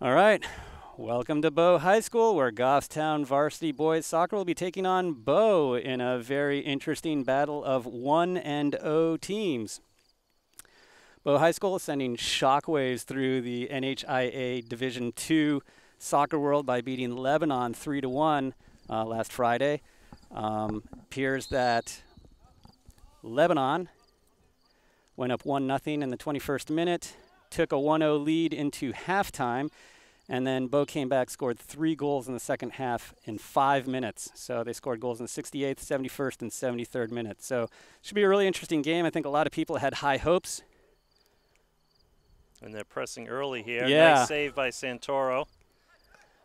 All right. Welcome to Bow High School, where Goffstown varsity boys soccer will be taking on Bow in a very interesting battle of 1-0 teams. Bow High School is sending shockwaves through the NHIA Division II soccer world by beating Lebanon 3-1 last Friday. Appears that Lebanon went up 1-0 in the 21st minute, took a 1-0 lead into halftime, and then Bow came back, scored 3 goals in the second half in 5 minutes. So they scored goals in the 68th, 71st, and 73rd minute. So it should be a really interesting game. I think a lot of people had high hopes. And they're pressing early here. Yeah. Nice save by Santoro.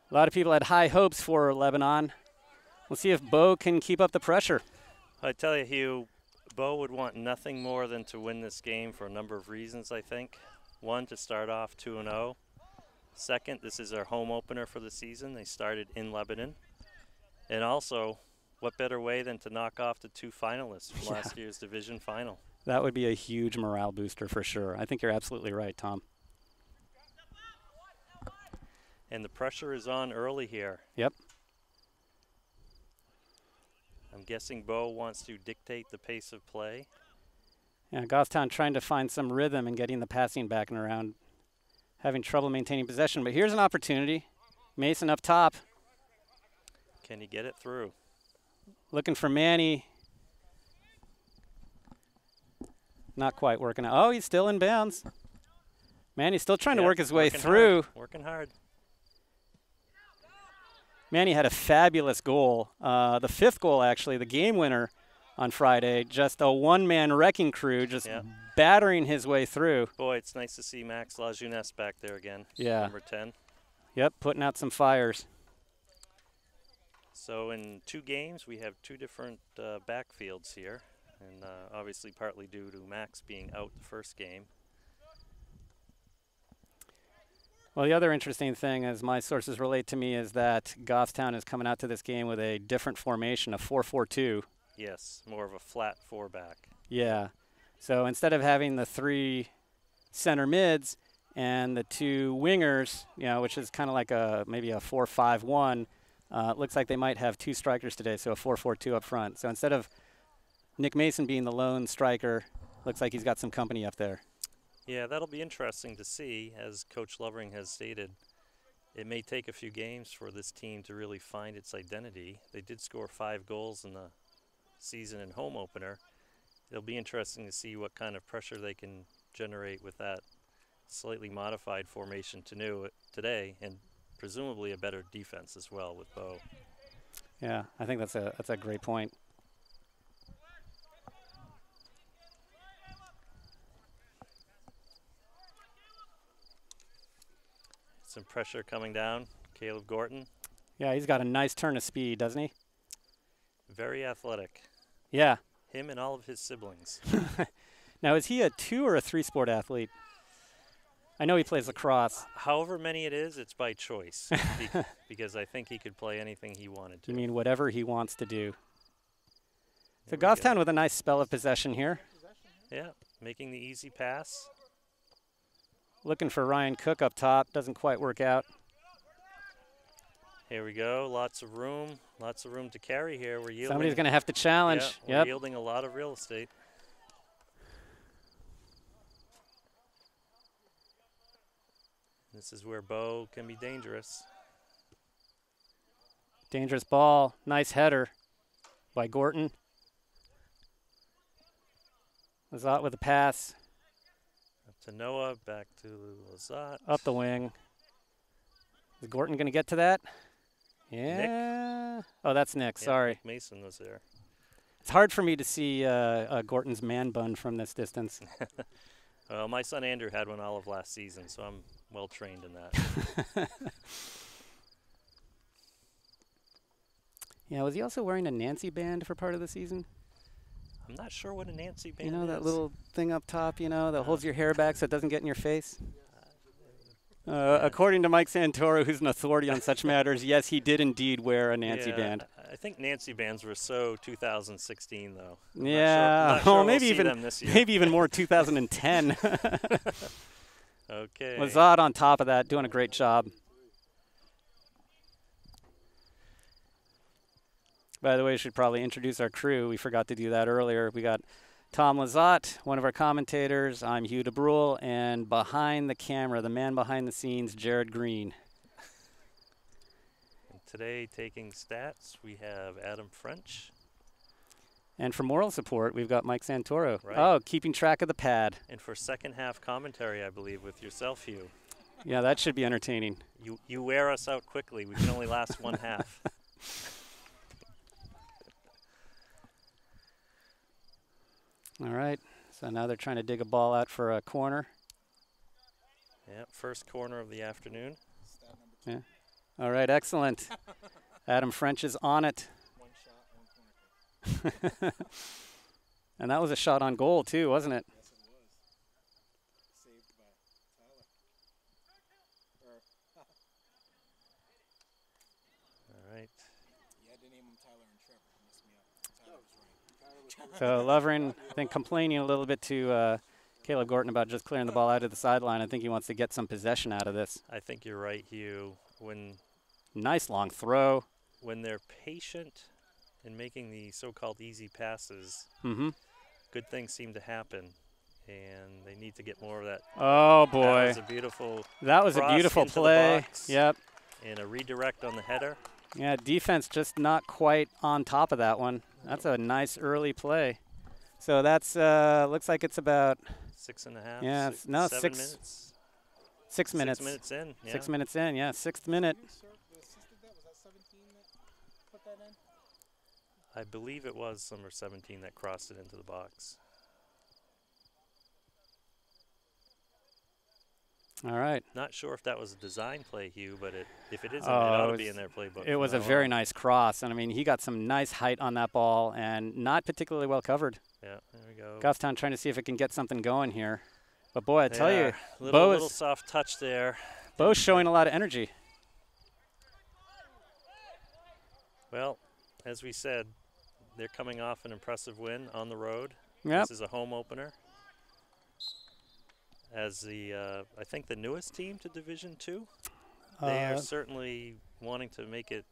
A lot of people had high hopes for Lebanon. We'll see if Bow can keep up the pressure. I tell you, Hugh, Bow would want nothing more than to win this game for a number of reasons, I think. One, to start off 2-0. Second, this is their home opener for the season. They started in Lebanon. And also, what better way than to knock off the 2 finalists from last year's division final? That would be a huge morale booster for sure. I think you're absolutely right, Tom. And the pressure is on early here. Yep. I'm guessing Bow wants to dictate the pace of play. Yeah, Goffstown trying to find some rhythm and getting the passing back and around. Having trouble maintaining possession, but here's an opportunity. Mason up top. Can he get it through? Looking for Manny. Not quite working out. Oh, he's still in bounds. Manny's still trying to work his way through. Working hard. Manny had a fabulous goal. The 5th goal, actually, the game winner on Friday. Just a one-man wrecking crew, just battering his way through. Boy, it's nice to see Max LaJeunesse back there again. Yeah. Number 10. Yep, putting out some fires. So in 2 games, we have 2 different backfields here. And obviously partly due to Max being out the first game. Well, the other interesting thing, as my sources relate to me, is that Goffstown is coming out to this game with a different formation, a 4-4-2. Yes, more of a flat 4-back. Yeah. So instead of having the 3 center mids and the 2 wingers, you know, which is kind of like maybe a 4-5-1, it looks like they might have 2 strikers today, so a 4-4-2 up front. So instead of Nick Mason being the lone striker, looks like he's got some company up there. Yeah, that'll be interesting to see. As Coach Lovering has stated, it may take a few games for this team to really find its identity. They did score 5 goals in the season and home opener. It'll be interesting to see what kind of pressure they can generate with that slightly modified formation today, and presumably a better defense as well with Bow. Yeah, I think that's a great point. Some pressure coming down. Caleb Gorton. Yeah, he's got a nice turn of speed, doesn't he? Very athletic. Yeah. Him and all of his siblings. Now, is he a 2 or a 3 sport athlete? I know he plays lacrosse. However many it is, it's by choice. Because I think he could play anything he wanted to. You mean whatever he wants to do. So Goffstown with a nice spell of possession here. Yeah, making the easy pass. Looking for Ryan Cook up top. Doesn't quite work out. Here we go. Lots of room to carry here. We're yielding. Somebody's going to have to challenge. Yeah, we're yielding a lot of real estate. This is where Bow can be dangerous. Dangerous ball. Nice header by Gorton. Lazat with a pass. Up to Noah, back to Lazat. Up the wing. Is Gorton going to get to that? Yeah. Nick. Oh, that's Nick. Yeah, sorry. Nick Mason was there. It's hard for me to see Gorton's man bun from this distance. Well, my son Andrew had one all of last season, so I'm well trained in that. Yeah, was he also wearing a Nancy band for part of the season? I'm not sure what a Nancy band is. You know, that little thing up top, you know, that holds your hair back so it doesn't get in your face? According to Mike Santoro, who's an authority on such matters, yes, he did indeed wear a Nancy band. I think Nancy bands were so 2016, though. Yeah, not sure well, maybe even more 2010. Okay. Lazat on top of that, doing a great job. By the way, we should probably introduce our crew. We forgot to do that earlier. We got Tom Lizotte, one of our commentators. I'm Hugh DeBrule, and behind the camera, the man behind the scenes, Jared Green. And today, taking stats, we have Adam French. And for moral support, we've got Mike Santoro. Right. Oh, keeping track of the pad. And for second half commentary, I believe, with yourself, Hugh. Yeah, that should be entertaining. You wear us out quickly. We can only last one half. All right, so now they're trying to dig a ball out for a corner. Yeah, first corner of the afternoon. Yeah. All right, excellent. Adam French is on it. One shot, one corner kick. And that was a shot on goal too, wasn't it? Yes, it was. Saved by Tyler. All right. Yeah, I didn't name him Tyler and Trevor. He messed me up. Tyler was right. So Lovering, I think, complaining a little bit to Caleb Gorton about just clearing the ball out of the sideline. I think he wants to get some possession out of this. I think you're right, Hugh. Nice long throw. When they're patient in making the so-called easy passes, Mm-hmm. good things seem to happen, and they need to get more of that. Oh, That boy. was a beautiful That was a cross beautiful into the play. box. Yep. And a redirect on the header. Yeah, defense just not quite on top of that one. That's a nice early play. So that's looks like it's about 6.5. Yeah, six, no, 7 six- minutes. 6 minutes. 6 minutes in. Yeah. 6 minutes in, yeah, 6th minute. Who assisted that? Was that 17 that put that in? I believe it was number 17 that crossed it into the box. All right. Not sure if that was a design play, Hugh, but if it isn't, Oh, it ought it to be was- in their playbook. It was a from now very on. nice cross, and I mean, he got some nice height on that ball and not particularly well covered. Yeah, there we go. Goffstown trying to see if it can get something going here. But boy, I tell Yeah, you, little soft touch there. Bo's showing a lot of energy. Well, as we said, they're coming off an impressive win on the road. Yep. This is a home opener. As the, I think the newest team to Division II, they are certainly wanting to make it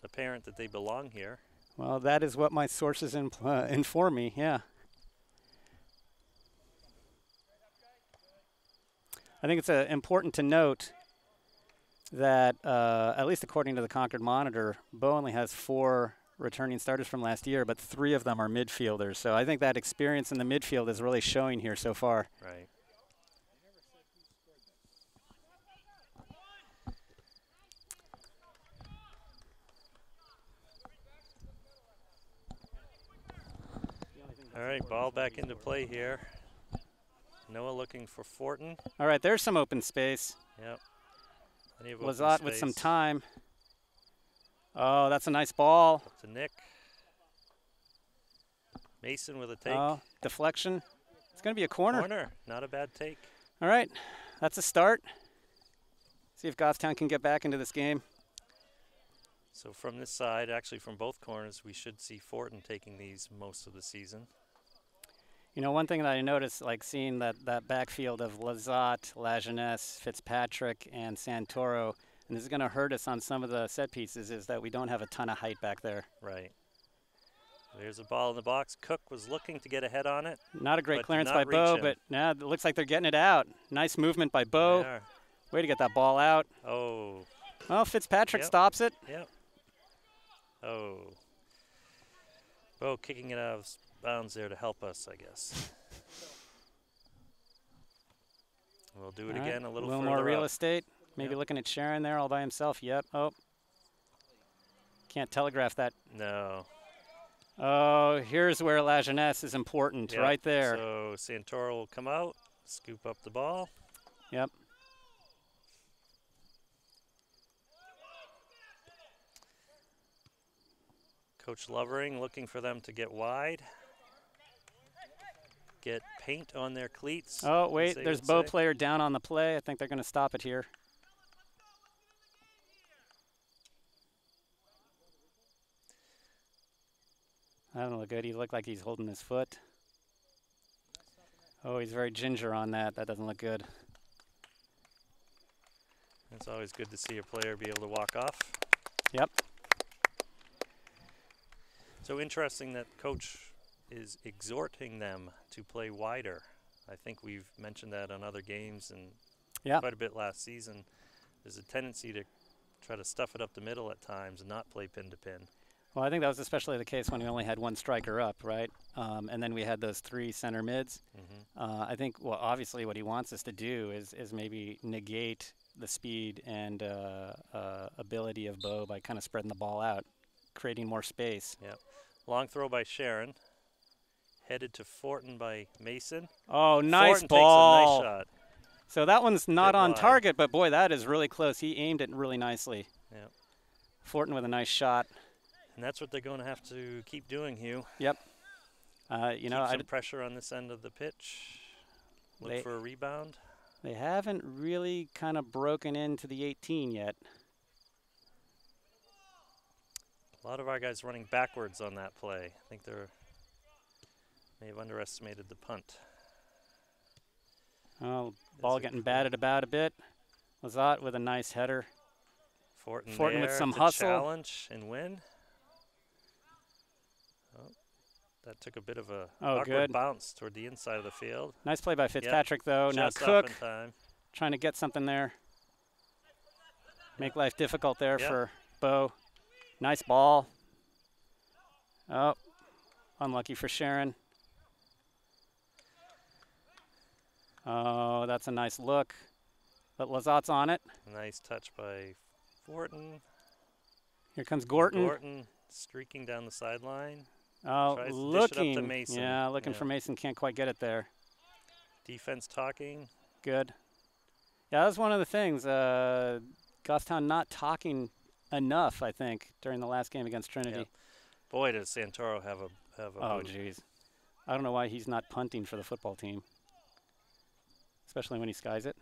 apparent that they belong here. Well, that is what my sources inform me, yeah. I think it's important to note that, at least according to the Concord Monitor, Bo only has 4 returning starters from last year, but 3 of them are midfielders. So I think that experience in the midfield is really showing here so far. Right. All right, ball back into play here. Noah looking for Fortin. All right, there's some open space. Yep. Plenty of open Lizotte with some space. time. Oh, that's a nice ball. Up to Nick. Mason with a take. Oh, deflection. It's going to be a corner. Corner. Not a bad take. All right, that's a start. See if Goffstown can get back into this game. So from this side, actually from both corners, we should see Fortin taking these most of the season. You know, one thing that I noticed, like seeing that backfield of Lizotte, Lajeunesse, Fitzpatrick, and Santoro, and this is going to hurt us on some of the set pieces, is that we don't have a ton of height back there. Right. There's a ball in the box. Cook was looking to get ahead on it. Not a great But clearance not by Bo, reaching. but now it looks like they're getting it out. Nice movement by Bo. There. Way to get that ball out. Oh, Well, Fitzpatrick Yep. stops it. yep. Oh. Bo kicking it out of bounds there to help us, I guess. We'll do it All right, again a little more further real up. estate. Maybe Yep. looking at Sharon there all by himself. Yep. Oh. Can't telegraph that. No. Oh, here's where Lajeunesse is important, Yep. right there. So Santoro will come out, scoop up the ball. Yep. Coach Lovering looking for them to get wide. Get paint on their cleats. Oh, as wait, they there's would Bo say. player down on the play. I think they're going to stop it here. That doesn't look good. He looked like he's holding his foot. Oh, he's very ginger on that. That doesn't look good. It's always good to see a player be able to walk off. Yep. So interesting that coach is exhorting them to play wider. I think we've mentioned that on other games and Yeah. quite a bit last season. There's a tendency to try to stuff it up the middle at times and not play pin to pin. Well, I think that was especially the case when we only had one striker up, right? And then we had those 3 center mids. I think, well, obviously what he wants us to do is maybe negate the speed and ability of Bo by kind of spreading the ball out, creating more space. Yep. Long throw by Sharon. Headed to Fortin by Mason. Oh, nice Fortin ball. takes a nice shot. So that one's not Bit on wide. target, but boy, that is really close. He aimed it really nicely. Yep. Fortin with a nice shot. And that's what they're going to have to keep doing, Hugh. Yep. You know, Keep some pressure on this end of the pitch. Look for a rebound. they haven't really kind of broken into the 18 yet. A lot of our guys running backwards on that play. I think may have underestimated the punt. Oh, ball a getting clear- batted about a bit. Lazat with a nice header. Fortin with there some to hustle. challenge and win. Oh, that took a bit of a Oh, awkward good. bounce toward the inside of the field. Nice play by Fitzpatrick, though. Now Just off Cook in time. trying to get something there. Make life difficult there Yep. for Bo. Nice ball. Oh, unlucky for Sharon. Oh, that's a nice look. But Lazat's on it. Nice touch by Fortin. Here comes Gorton. Gorton streaking down the sideline. Oh, tries to dish it up to looking. Mason. Yeah, looking Yeah. for Mason. Can't quite get it there. Defense talking. Good. Yeah, that was one of the things. Goffstown not talking enough, I think, during the last game against Trinity. Yep. Boy, does Santoro have a Oh, boot. jeez. I don't know why he's not punting for the football team, especially when he skies it.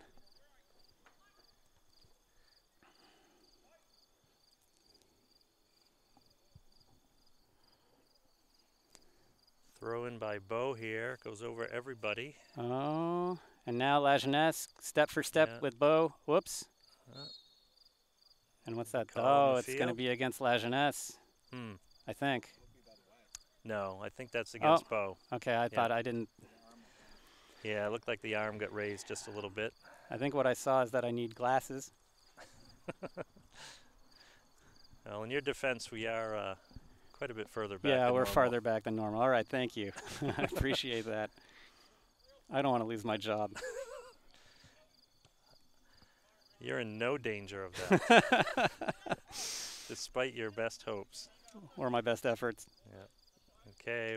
Throw in by Bo here. Goes over everybody. Oh, and now Lajeunesse, step for step Yeah. with Bo. Whoops. Uh, And what's that? call on Oh, the it's going to field. be against Lajeunesse, I think. No, I think that's against Bo. Okay, I thought I didn't. Yeah, it looked like the arm got raised just a little bit. I think what I saw is that I need glasses. Well, in your defense, we are quite a bit further back. Yeah, than we're normal. farther back than normal. All right, thank you. I appreciate that. I don't want to lose my job. You're in no danger of that, despite your best hopes. Or my best efforts. Okay,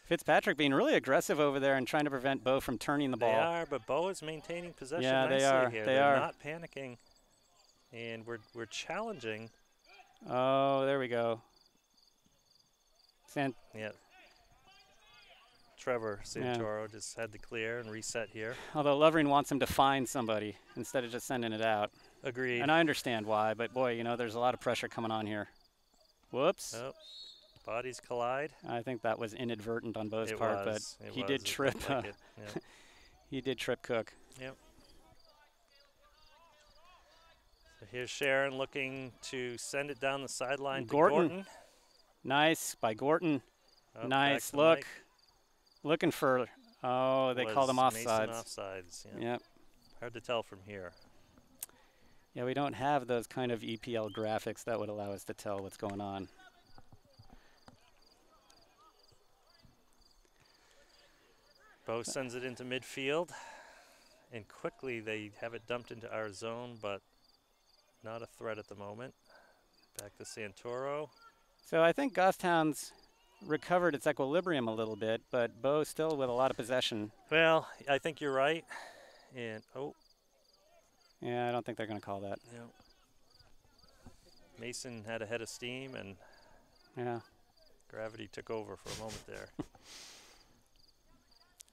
Fitzpatrick being really aggressive over there and trying to prevent Bo from turning the they ball. are, but Bo is maintaining possession Yeah, nicely they are. here. They They're are. not panicking, and we're challenging. Oh, there we go. Yeah. Trevor Santoro just had to clear and reset here. Although Lovering wants him to find somebody instead of just sending it out. Agreed. And I understand why, but boy, you know, there's a lot of pressure coming on here. Whoops. Oh, bodies collide. I think that was inadvertent on Bo's It part, was. but It he was. did It trip. looked like it. Yeah. He did trip Cook. Yep. So here's Sharon looking to send it down the sideline Gorton. to Gorton. Nice by Gorton. Oh, back Nice to look. Mike. Looking for, oh, they called him Was Mason offsides. offsides. Yeah. Yep. Hard to tell from here. Yeah, we don't have those kind of EPL graphics that would allow us to tell what's going on. Bo sends it into midfield, and quickly they have it dumped into our zone, but not a threat at the moment. Back to Santoro. So I think Goffstown's recovered its equilibrium a little bit, but Bo still with a lot of possession. Well, I think you're right. And, Yeah, I don't think they're going to call that. yeah. Mason had a head of steam, and Yeah. gravity took over for a moment there.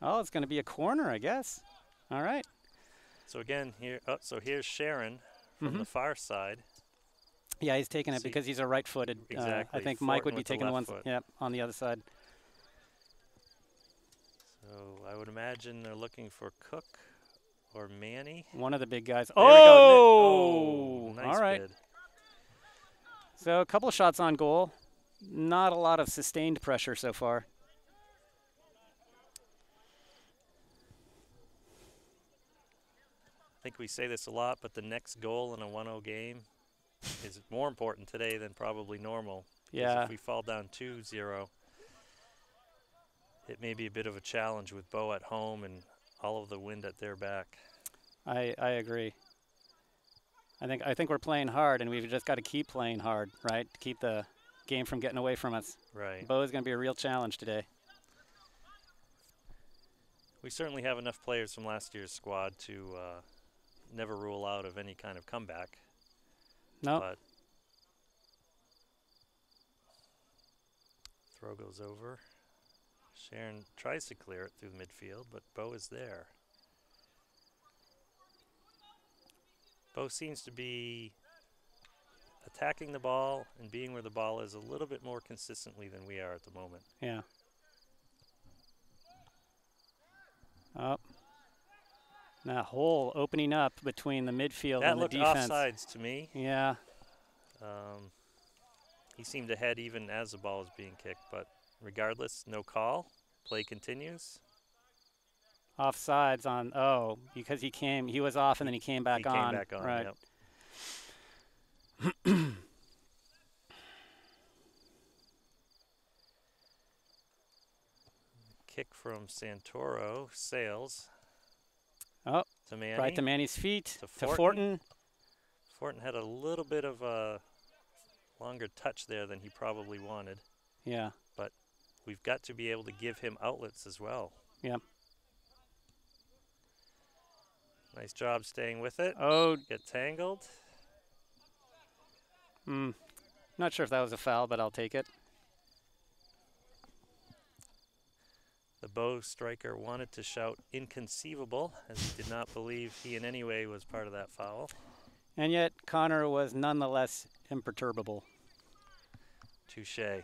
Oh, it's going to be a corner, I guess. All right. So again, here's Sharon from the far side. Yeah, he's taking it See- because he's a right-footed. I Exactly. think Mike would Fortin be with the taking the left one. foot. Yep, on the other side. So I would imagine they're looking for Cook or Manny. One of the big guys. There we go. Oh, Nice all right. bid. So a couple of shots on goal. not a lot of sustained pressure so far. I think we say this a lot, but the next goal in a 1-0 game is more important today than probably normal. Yeah. If we fall down 2-0, it may be a bit of a challenge with Bow at home and all of the wind at their back. I agree. I think we're playing hard, and we've just got to keep playing hard, right? To keep the game from getting away from us. Right. Bow is going to be a real challenge today. We certainly have enough players from last year's squad to never rule out of any kind of comeback. No. But throw goes over. Sharon tries to clear it through the midfield, but Bow is there. Bow seems to be attacking the ball and being where the ball is a little bit more consistently than we are at the moment. Yeah. Oh. That hole opening up between the midfield That and the looked defense. offsides to me. Yeah. He seemed ahead even as the ball was being kicked, but regardless, no call. Play continues. Offsides on, because he was off and then he came back on. He came back on, right. Yep. Kick from Santoro, Sales. Oh, to Manny. right to Manny's feet, To to Fortin. Fortin. Fortin had a little bit of a longer touch there than he probably wanted. Yeah. But we've got to be able to give him outlets as well. Yeah. Nice job staying with it. Oh. Get tangled. Not sure if that was a foul, but I'll take it. The Bow striker wanted to shout inconceivable, as he did not believe he in any way was part of that foul. And yet Connor was nonetheless imperturbable. Touché.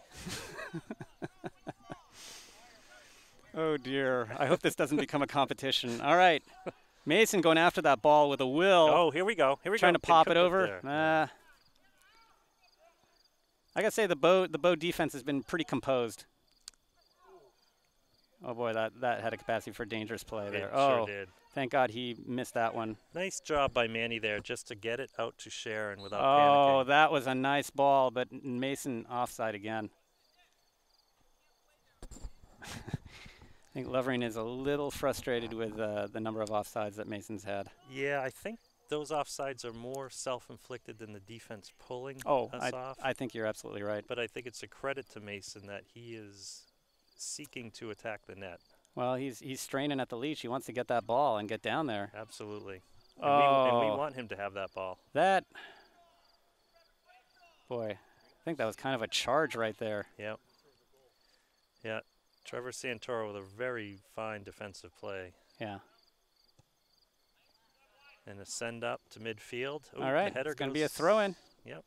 Oh dear. I hope this doesn't become a competition. All right. Mason going after that ball with a will. Oh, here we go. Here we trying go. to pop Cooked it over. there. I gotta say the Bow defense has been pretty composed. Oh boy, that had a capacity for dangerous play there. It Oh, sure did. thank God he missed that one. Nice job by Manny there, just to get it out to Sharon without Oh, panicking. that was a nice ball, but Mason offside again. I think Lovering is a little frustrated with the number of offsides that Mason's had. Yeah, I think those offsides are more self-inflicted than the defense pulling Oh, us off. I think you're absolutely right. But I think it's a credit to Mason that he is seeking to attack the net. Well, he's straining at the leash. He wants to get that ball and get down there. Absolutely. And, Oh. we want him to have that ball. That, boy, I think that was kind of a charge right there. Yep. Yeah. Trevor Santoro with a very fine defensive play. Yeah. And a send up to midfield. Ooh, All right, the header it's going to be a goes- throw-in. Yep.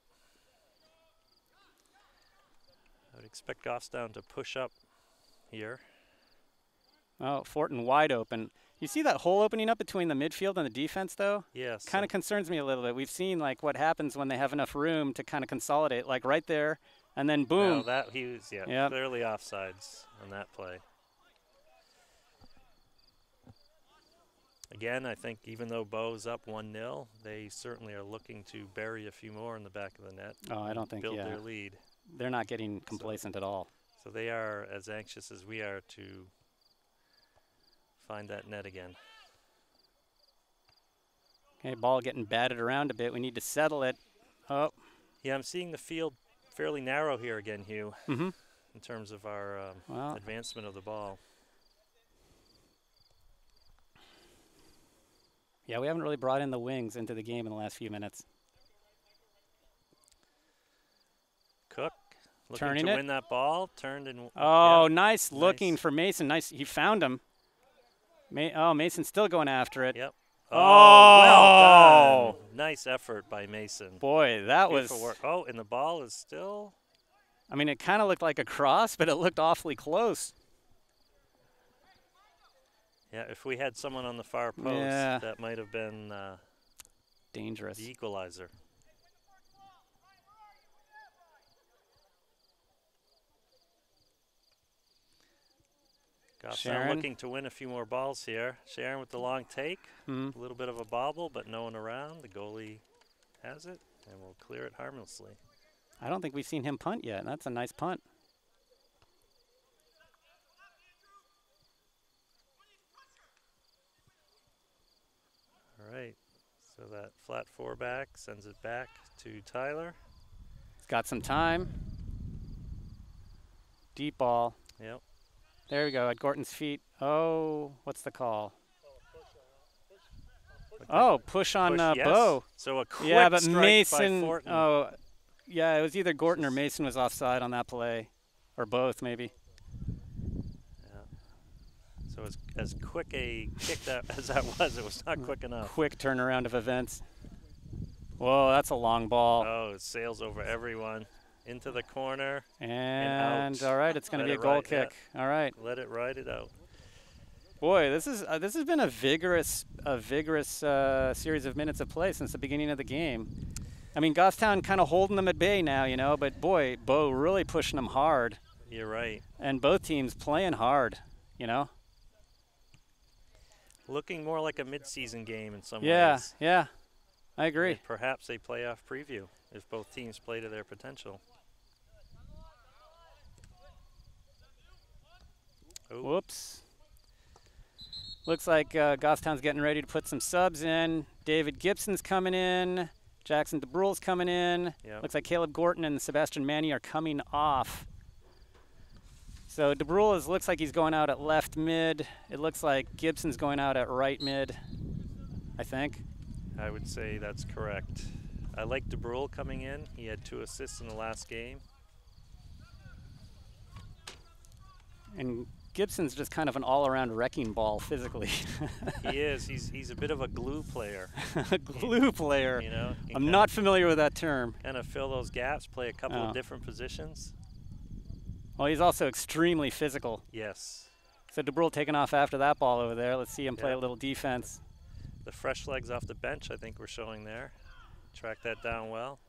I would expect Goffstown to push up here. Oh, Fortin wide open. You see that hole opening up between the midfield and the defense, though? Yes. Kind of concerns me a little bit. We've seen like what happens when they have enough room to kind of consolidate, like right there, and then boom. Now that he was Yep. clearly offsides on that play. Again, I think even though Bow's up 1-0, they certainly are looking to bury a few more in the back of the net. Oh, I don't think, build yeah. their lead. They're not getting complacent at all. So they are as anxious as we are to find that net again. Okay, ball getting batted around a bit. We need to settle it. Oh. Yeah, I'm seeing the field fairly narrow here again, Hugh, Mm-hmm. in terms of our Well. advancement of the ball. Yeah, we haven't really brought in the wings into the game in the last few minutes. Cook looking Turning to it. win that ball. Turned and Oh, yep, nice looking nice. for Mason. Nice, he found him. Mason's still going after it. Yep. Oh, Well done. Nice effort by Mason. Boy, that Beautiful was. work. Oh, and the ball is still. I mean, it kind of looked like a cross, but it looked awfully close. Yeah, if we had someone on the far post, Yeah. that might have been Dangerous. the equalizer. Goffstown Sharon. looking to win a few more balls here. Sharon with the long take. Mhm. A little bit of a bobble, but no one around. The goalie has it, and will clear it harmlessly. I don't think we've seen him punt yet. That's a nice punt. All right. So that flat four back sends it back to Tyler. He's got some time. Deep ball. Yep. There we go, at Gorton's feet. Oh, what's the call? Oh, push on Push, yes. Bo. So a quick Yeah, but strike by Mason. Fortin. Oh, yeah, it was either Gorton or Mason was offside on that play, or both maybe. So as quick a kick as that was, it was not quick enough. Quick turnaround of events. Whoa, that's a long ball. Oh, it sails over everyone into the corner. And out. all right, it's going to Let be a it goal ride, yeah. kick. All right. Let it ride it out. Boy, this has been a vigorous series of minutes of play since the beginning of the game. I mean, Goffstown kind of holding them at bay now, you know, but boy, Bo really pushing them hard. You're right. And both teams playing hard, you know. Looking more like a midseason game in some Yeah, ways. yeah, I agree. And perhaps a playoff preview if both teams play to their potential. Oh. Whoops. Looks like Goffstown's getting ready to put some subs in. David Gibson's coming in. Jackson DeBrule's coming in. Yep. Looks like Caleb Gorton and Sebastian Manny are coming off. So DeBrule looks like he's going out at left mid. It looks like Gibson's going out at right mid, I think. I would say that's correct. I like DeBrule coming in. He had 2 assists in the last game. And Gibson's just kind of an all-around wrecking ball physically. He is. He's a bit of a glue player. A glue player. You know, I'm not familiar with that term. Kind of fill those gaps, play a couple Oh. of different positions. Well, he's also extremely physical. Yes. So DeBrule taking off after that ball over there. Let's see him play Yeah. a little defense. The fresh legs off the bench, I think we're showing there. Track that down well.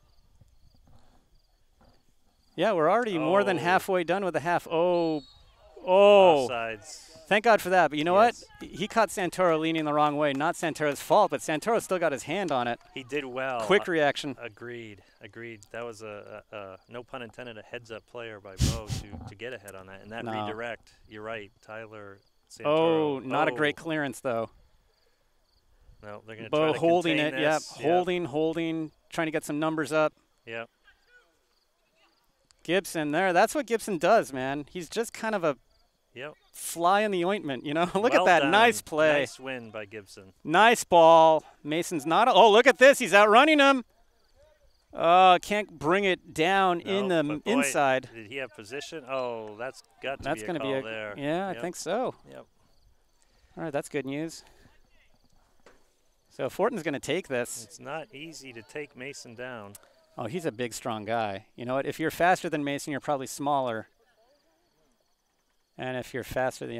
Yeah, we're already more than Oh. halfway done with the half. Oh, Offsides. thank God for that. But you know Yes. what? He caught Santoro leaning the wrong way. Not Santoro's fault, but Santoro still got his hand on it. He did well. Quick reaction. Agreed. That was a no pun intended, a heads-up player by Bo to get ahead on that. And that No. redirect, you're right, Tyler Santoro. Oh, not a great Oh. clearance, though. No, they're going to try Bo to holding contain it. Yep. this. Holding, trying to get some numbers up. Yep. Gibson there. That's what Gibson does, man. He's just kind of a Yep. fly in the ointment, you know? Look Well at that. done. Nice play. Nice win by Gibson. Nice ball. Mason's not. Oh, look at this. He's outrunning him. Can't bring it down in No, the but boy, inside. Did he have position? Oh, that's got to That's be a going to call be a. there. Yeah, I Yep. think so. Yep. All right, that's good news. So Fortin's going to take this. It's not easy to take Mason down. Oh, he's a big, strong guy. You know what? If you're faster than Mason, you're probably smaller. And if you're faster than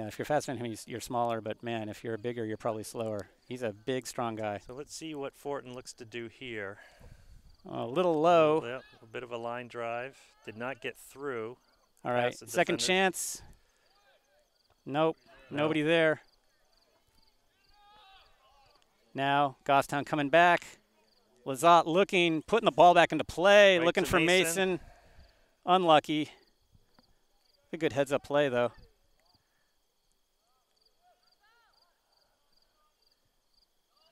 him, you're smaller. But man, if you're bigger, you're probably slower. He's a big, strong guy. So let's see what Fortin looks to do here. A little low. Yep, a bit of a line drive. Did not get through. All right, past the second defender. chance. Nope, No. nobody there. Now Goffstown coming back. Lizotte looking, putting the ball back into play, Right looking to for Mason. Mason. Unlucky. A good heads-up play, though.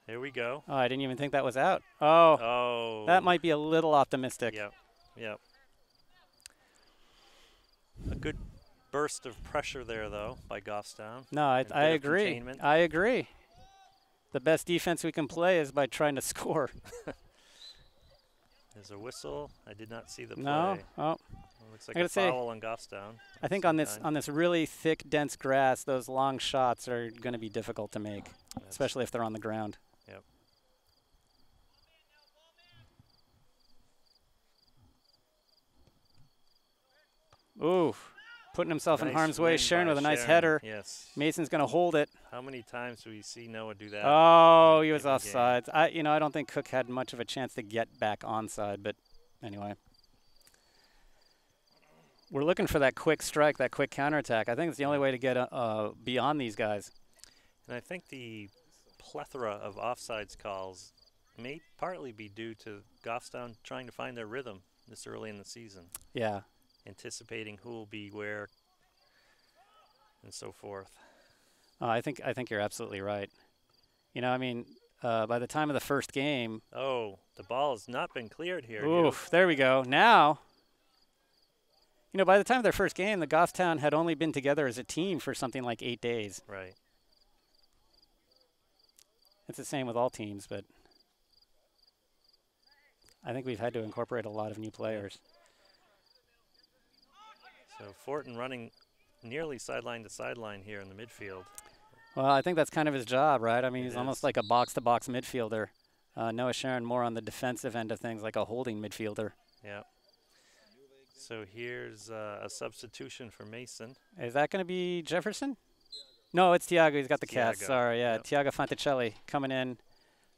Here we go. Oh, I didn't even think that was out. Oh, Oh. that might be a little optimistic. Yep. Yep. A good burst of pressure there, though, by Goffstown. No, I And a bit of agree. containment. I agree. The best defense we can play is by trying to score. There's a whistle. I did not see the play. No? Oh, It looks like I a gotta say, foul on Goffstown. I think on this really thick, dense grass, those long shots are going to be difficult to make, especially if they're on the ground. Yep. Ooh, putting himself in Nice harm's way. win Sharon by with a nice Sharon. header. Yes. Mason's going to hold it. How many times do we see Noah do that? Oh, he was Given game? offsides. I don't think Cook had much of a chance to get back onside, but anyway. we're looking for that quick strike, that quick counterattack. I think it's the only way to get beyond these guys. And I think the plethora of offsides calls may partly be due to Goffstown trying to find their rhythm this early in the season, Yeah. anticipating who will be where and so forth. I think you're absolutely right. You know, I mean, by the time of the first game, Oh, the ball has not been cleared here. oof, there we go. Now, you know, by the time of their first game, the Goffstown had only been together as a team for something like 8 days. Right. It's the same with all teams, but I think we've had to incorporate a lot of new players. So Fortin running nearly sideline to sideline here in the midfield. Well, I think that's kind of his job, right? I mean, It he's almost is. like a box-to-box midfielder. Noah Sharon more on the defensive end of things, like a holding midfielder. Yeah. So here's a substitution for Mason. Is that going to be Jefferson? No, it's Tiago. He's got the cast. Tiago, Sorry, yeah. yep. Tiago Fanticelli coming in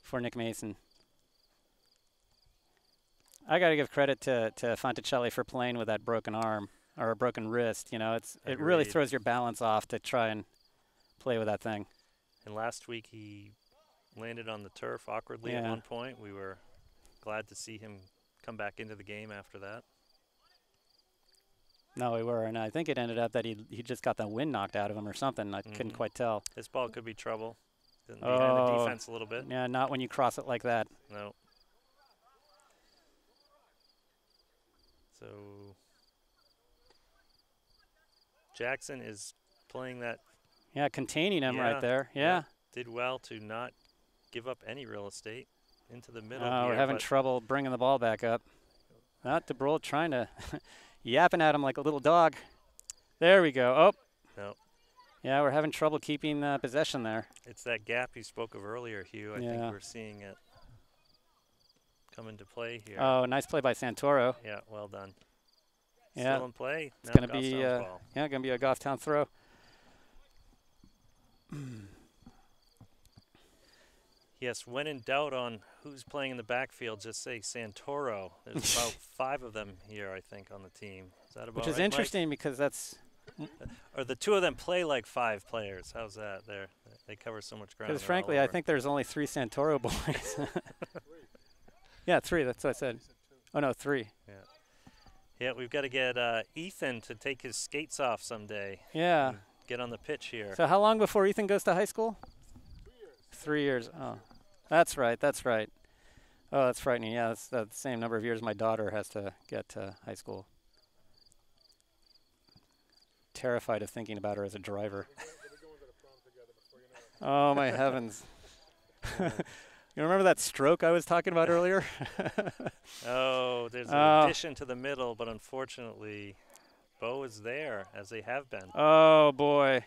for Nick Mason. I got to give credit to Fanticelli for playing with that broken arm or a broken wrist. You know, it really Agreed. throws your balance off to try and play with that thing. And last week he landed on the turf awkwardly at Yeah. one point. We were glad to see him come back into the game after that. No, we were, and I think it ended up that he just got the wind knocked out of him or something. I couldn't Mhm. quite tell. This ball could be trouble. Behind the Oh. defense a little bit. Yeah, not when you cross it like that. No. So Jackson is playing that, Yeah, containing him Yeah, right there. yeah. Yeah. did well to not give up any real estate into the middle. We're here, having but trouble bringing the ball back up. Not DeBrol trying to yapping at him like a little dog. There we go. Oh. No. Yeah, we're having trouble keeping possession there. It's that gap you spoke of earlier, Hugh. I Yeah. think we're seeing it come into play here. Oh, nice play by Santoro. Yeah, well done. Yeah. Still in play. It's Now going to be Goffstown's ball. yeah, going to be a Goffstown throw. Yes, when in doubt on who's playing in the backfield, just say Santoro. There's about 5 of them here, I think, on the team. Is that about Which is right, Mike? interesting because that's Or the 2 of them play like 5 players. How's that? They cover so much ground. because they're all frankly, I over. think there's only 3 Santoro boys. Yeah, 3. That's what I said. Oh no, 3. Yeah, we've got to get Ethan to take his skates off someday. Yeah. and get on the pitch here. So how long before Ethan goes to high school? 3 years. Oh, that's right. That's right. Oh, that's frightening. Yeah, that's the same number of years my daughter has to get to high school. Terrified of thinking about her as a driver. Oh my heavens! You remember that stroke I was talking about earlier? Oh, there's an Oh. addition to the middle, but unfortunately, Bo is there, as they have been. Oh boy!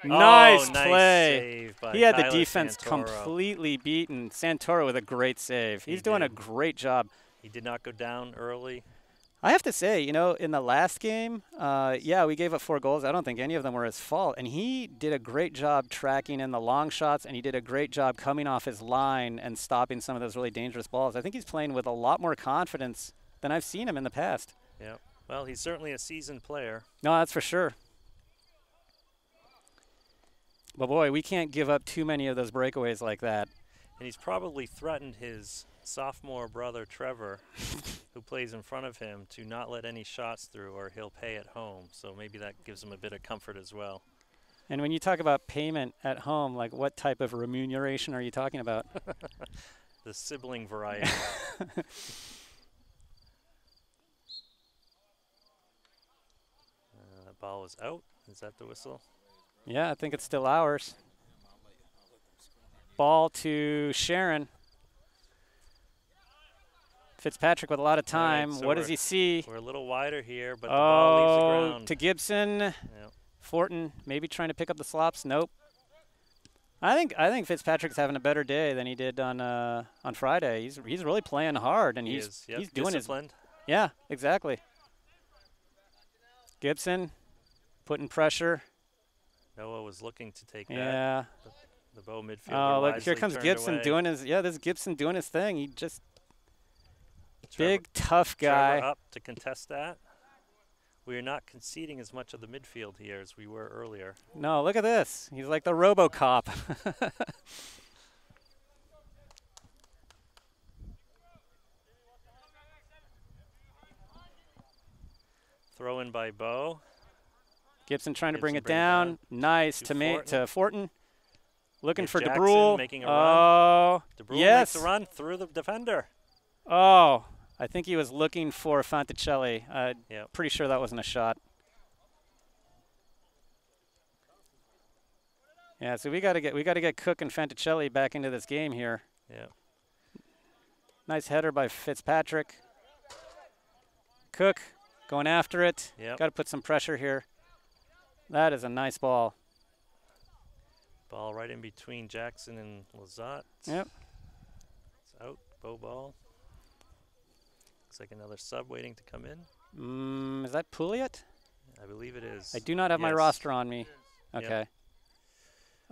Oh, Nice nice play. save by He had the Tyler defense Santoro. completely beaten. Santoro with a great save. He He's doing a did. great job. He did not go down early. I have to say, you know, in the last game, yeah, we gave up 4 goals. I don't think any of them were his fault. And he did a great job tracking in the long shots, and he did a great job coming off his line and stopping some of those really dangerous balls. I think he's playing with a lot more confidence than I've seen him in the past. Yeah. Well, he's certainly a seasoned player. No, that's for sure. But boy, we can't give up too many of those breakaways like that. And he's probably threatened his sophomore brother, Trevor, who plays in front of him, to not let any shots through or he'll pay at home. So maybe that gives him a bit of comfort as well. And when you talk about payment at home, like what type of remuneration are you talking about? The sibling variety. That ball was out. Is that the whistle? Yeah, I think it's still ours. Ball to Sharon. Fitzpatrick with a lot of All right, time. so What does we're- he see? We're a little wider here, but the ball leaves the Oh, ground. to Gibson. Yeah. Fortin maybe trying to pick up the slops. Nope. I think Fitzpatrick's having a better day than he did on Friday. He's really playing hard, and He he's is. Yep, he's doing his disciplined. yeah, exactly. Gibson putting pressure. Noah was looking to take that. Yeah. The Bow midfielder. Oh, look, wisely here comes turned Gibson away. doing his this is Gibson doing his thing. He just Trevor- big tough Trevor guy. up to contest that. we're not conceding as much of the midfield here as we were earlier. No, look at this. He's like the RoboCop. Throw in by Bo. Gibson trying to bring Gibson it down. Nice To to Fortin. Looking for Jackson DeBrule. making a run. Oh, DeBrule yes. makes a run through the defender. Oh, I think he was looking for Fanticelli. Yep. Pretty sure that wasn't a shot. Yeah, so we got to get Cook and Fanticelli back into this game here. Yeah. Nice header by Fitzpatrick. Cook going after it. Yep. Got to put some pressure here. That is a nice ball. Ball right in between Jackson and Lazat. Yep. It's out. Bow ball. Looks like another sub waiting to come in. Is that Pouliot? I believe it is. I do not have my Yes. roster on me. Yep. Okay.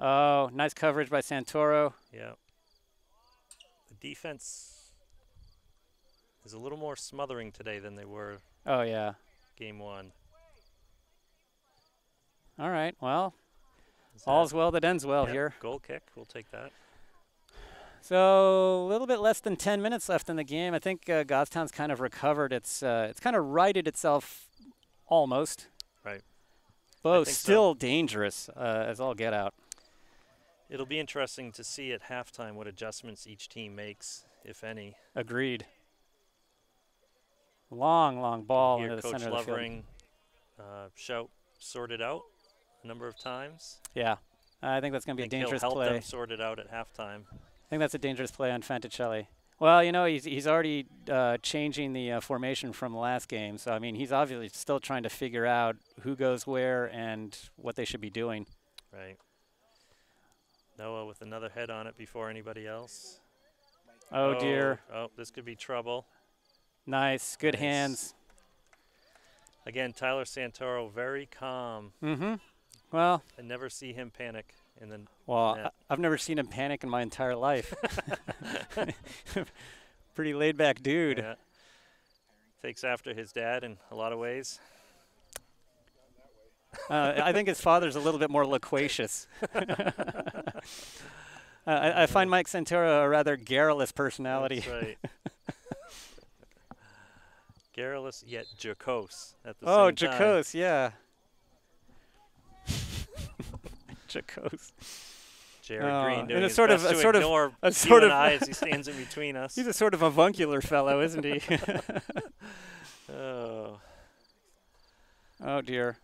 Oh, nice coverage by Santoro. Yeah. The defense is a little more smothering today than they were Oh, yeah. game one. All right. Well, Is that- all's well that ends well Yep, here. Goal kick. We'll take that. So a little bit less than 10 minutes left in the game. I think Goffstown's kind of recovered. It's kind of righted itself almost. Right. Both think so. still dangerous as all get out. It'll be interesting to see at halftime what adjustments each team makes, if any. Agreed. Long ball Here, into the Coach center of the field. Lovering shout sorted out a number of times. Yeah. I think that's going to be I a think dangerous he'll help play. them sort it out at halftime. I think that's a dangerous play on Fanticelli. Well, you know, he's already changing the formation from last game. So, I mean, he's obviously still trying to figure out who goes where and what they should be doing. Right. Noah with another head on it before anybody else. Oh, dear. Oh, this could be trouble. Nice. Good Nice. hands. Again, Tyler Santoro, very calm. Mm-hmm. Well, I never see him panic. And then Well, I've never seen him panic in my entire life. Pretty laid-back dude. yeah, takes after his dad in a lot of ways. I think his father's a little bit more loquacious. I find Mike Santoro a rather garrulous personality. That's right. Garrulous yet jocose at the Oh, same time. jocose, yeah. Jocose. Jared Green doing and his best to ignore a you sort and of I as he stands in between us. He's a sort of avuncular fellow, isn't he? Oh, Oh dear.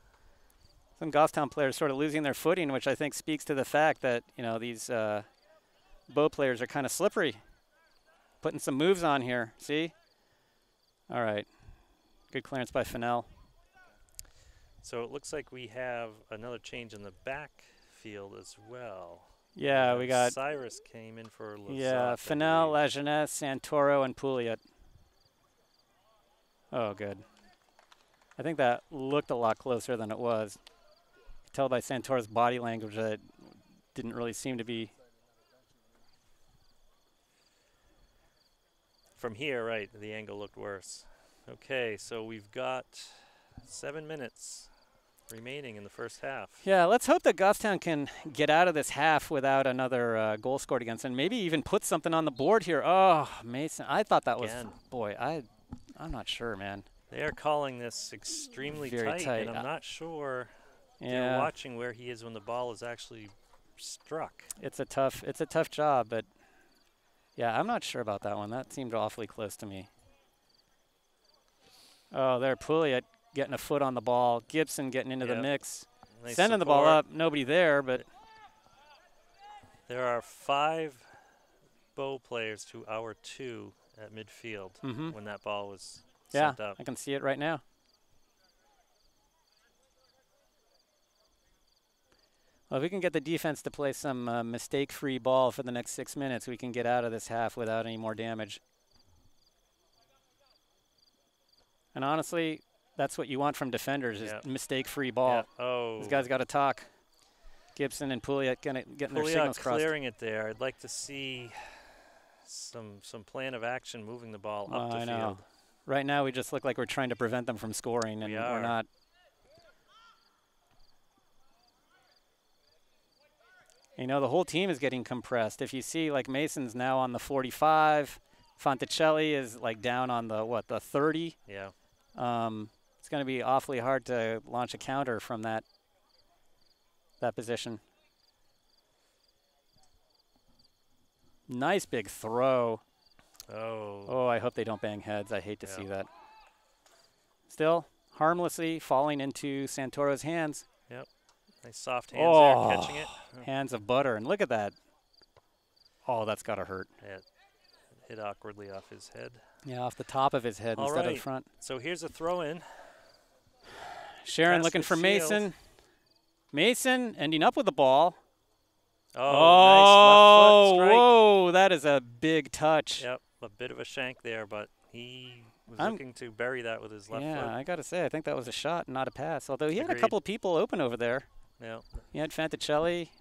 Some Goffstown players sort of losing their footing, which I think speaks to the fact that, you know, these Bow players are kind of slippery. Putting some moves on here. See? All right. Good clearance by Fennell. so it looks like we have another change in the backfield as well. Yeah, we got Cyrus came in for Lazat, yeah, I Fennell, believe. Lajeunesse, Santoro, and Pouliot. Oh, good. I think that looked a lot closer than it was. You could tell by Santoro's body language that it didn't really seem to be. From here, right, the angle looked worse. Okay, so we've got 7 minutes remaining in the first half. Yeah, let's hope that Goffstown can get out of this half without another goal scored against, and maybe even put something on the board here. Oh, Mason, I thought that was, Again. boy, I'm not sure, man. They are calling this extremely Very tight, tight. and I'm not sure they're Yeah, watching where he is when the ball is actually struck. it's a tough job, but yeah, I'm not sure about that one. That seemed awfully close to me. Oh, there, Pouliot getting a foot on the ball. Gibson getting into the Yep. mix. Nice Sending the ball support. up. Nobody there, but There are 5 Bow players to our 2 at midfield Mhm. when that ball was yeah, sent up. I can see it right now. Well, if we can get the defense to play some mistake-free ball for the next 6 minutes, we can get out of this half without any more damage. And honestly, that's what you want from defenders is Yeah. mistake-free ball. Yeah. Oh, These guys got to talk. Gibson and Pouliot getting their Pouliot signals crossed. clearing it there. I'd like to see some plan of action moving the ball up the I know. field. Right now, we just look like we're trying to prevent them from scoring, and We we're are. not. You know, the whole team is getting compressed. If you see, like, Mason's now on the 45. Fonticelli is, like, down on the, what, the 30. Yeah. It's going to be awfully hard to launch a counter from that position. Nice big throw. Oh. Oh, I hope they don't bang heads. I hate to see Yeah. that. Still, harmlessly falling into Santoro's hands. Nice soft hands there, Oh, catching it. hands of butter. And look at that. Oh, that's got to hurt. It hit awkwardly off his head. Yeah, off the top of his head All instead of the right. front. So here's a throw in. Sharon Pass looking with for Shield. Mason. Mason ending up with the ball. Oh, nice left foot strike. Whoa, that is a big touch. Yep, a bit of a shank there, but he was I'm- looking to bury that with his left Yeah, foot. I got to say, I think that was a shot, not a pass. Although he had a Agreed. couple of people open over there. Yeah, He had Fanticelli,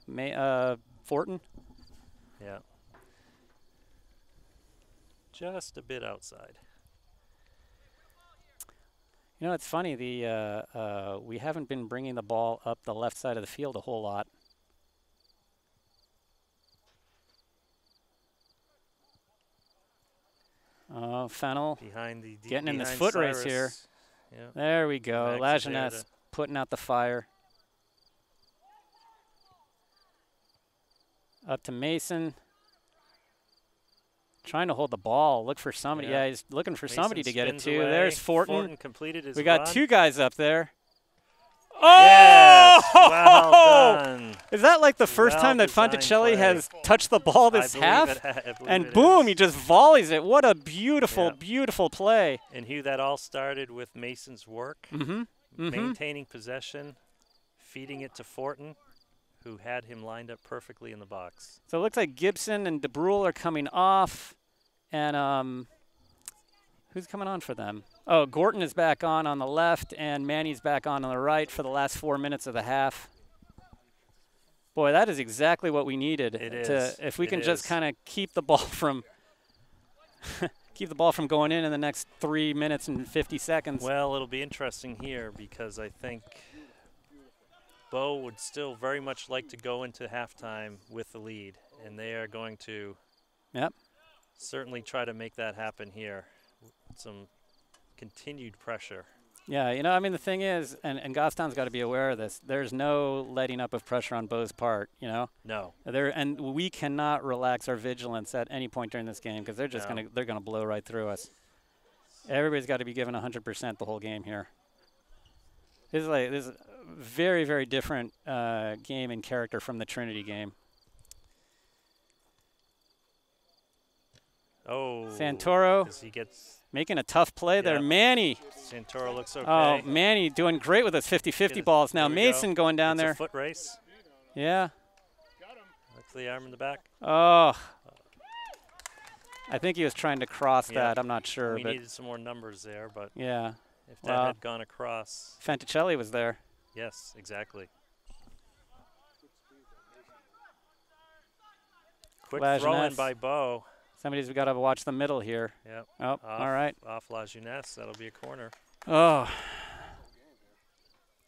Fortin. yeah. Just a bit outside. You know, it's funny. We haven't been bringing the ball up the left side of the field a whole lot. Oh, Fennel. Behind the Getting in this behind foot race here. Cyrus. Yeah. There we go. Max is there Lajeunesse to- putting out the fire. Up to Mason. Trying to hold the ball. Look for somebody. Yeah. Yeah, he's looking for Mason somebody to get it spins to. away. There's Fortin. Fortin completed his We got run. 2 guys up there. Yes, Oh! well done. Is that like the first Well time that designed Fonticelli play. has touched the ball I this believe half? I believe And it boom, is. he just volleys it. What a beautiful, Yeah. beautiful play. And Hugh, that all started with Mason's work, maintaining possession, feeding it to Fortin, who had him lined up perfectly in the box. So it looks like Gibson and DeBrule are coming off. And who's coming on for them? Oh, Gorton is back on the left, and Manny's back on the right for the last 4 minutes of the half. Boy, that is exactly what we needed. It is. If we It can just is. kind of keep the ball from keep the ball from going in the next 3 minutes and 50 seconds. Well, it'll be interesting here because I think Bo would still very much like to go into halftime with the lead, and they are going to Yep. certainly try to make that happen here. Some continued pressure. Yeah, you know, I mean, the thing is, and Goffstown's got to be aware of this, there's no letting up of pressure on Bo's part, you know? No. And we cannot relax our vigilance at any point during this game because they're just No. they're gonna blow right through us. Everybody's got to be given 100% the whole game here. This is a very, very different game in character from the Trinity game. Oh. Santoro As he gets making a tough play there. Yep. Manny. Santoro looks okay. Oh, Manny doing great with his 50-50 balls. Now There we go. Mason going down It's there. a foot race. Yeah. Look for the arm in the back. Oh. I think he was trying to cross Yeah. that. I'm not sure, We but needed some more numbers there, but yeah. if that Well. had gone across, Fanticelli was there. yes, exactly. Quick throw in Lajeunesse. by Bo. Somebody's got to watch the middle here. Yep. Oh, Off, all right. Off Lajeunesse. That'll be a corner. Oh,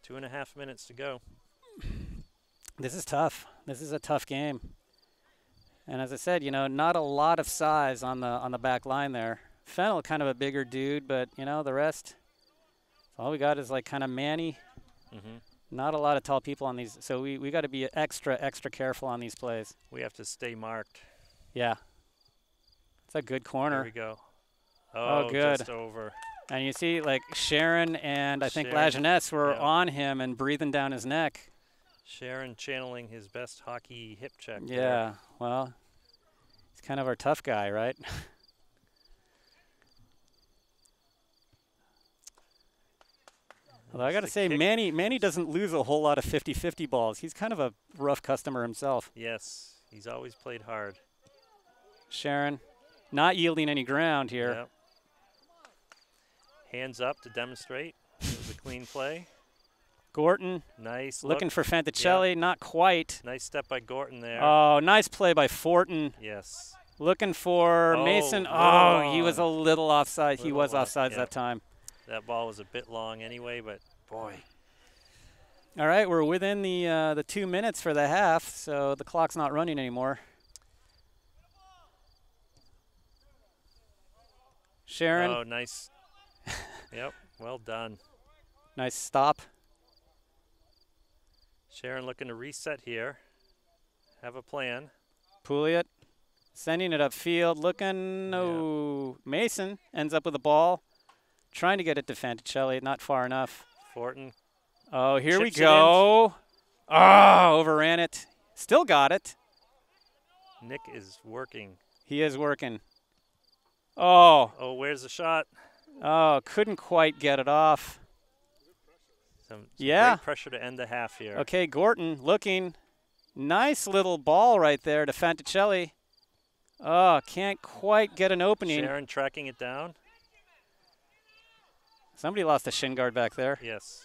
2.5 minutes to go. this is tough. This is a tough game. And as I said, you know, not a lot of size on the back line there. Fennel kind of a bigger dude, but you know, the rest, all we got is like kind of Manny. Mm-hmm. Not a lot of tall people on these, so we got to be extra careful on these plays. We have to stay marked. Yeah. It's a good There corner. we go. Oh, Oh, good. just over. And you see, like, Sharon and I think Sharon, Lajeunesse were yeah. on him and breathing down his neck. Sharon channeling his best hockey hip check. there. Yeah, well, he's kind of our tough guy, right? Although I got to The say, kick- Manny doesn't lose a whole lot of 50-50 balls. He's kind of a rough customer himself. Yes, he's always played hard. Sharon, not yielding any ground here. Yep. Hands up to demonstrate. It was a clean play. Gorton Nice. looking look. for Fanticelli, not quite. Nice step by Gorton there. Oh, nice play by Fortin. Yes. Looking for Oh, Mason. little Oh, he was a long. little offside. He Little was long, offsides yeah. that time. That ball was a bit long anyway, but boy. All right, we're within the 2 minutes for the half, so the clock's not running anymore. Sharon, Oh, nice. Yep, well done. nice stop. Sharon looking to reset here. Have a plan. Pouliot sending it upfield, looking. Oh, Mason ends up with the ball, trying to get it to Fanticelli, not far enough. Fortin. Oh, here we Chips it in. go. Oh, overran it. Still got it. Nick is working. He is working. Oh, Oh, where's the shot? couldn't quite get it off. Some Yeah. great pressure to end the half here. Okay, Gorton looking. Nice little ball right there to Fanticelli. Oh, can't quite get an opening. Sharon tracking it down. Somebody lost a shin guard back there. Yes.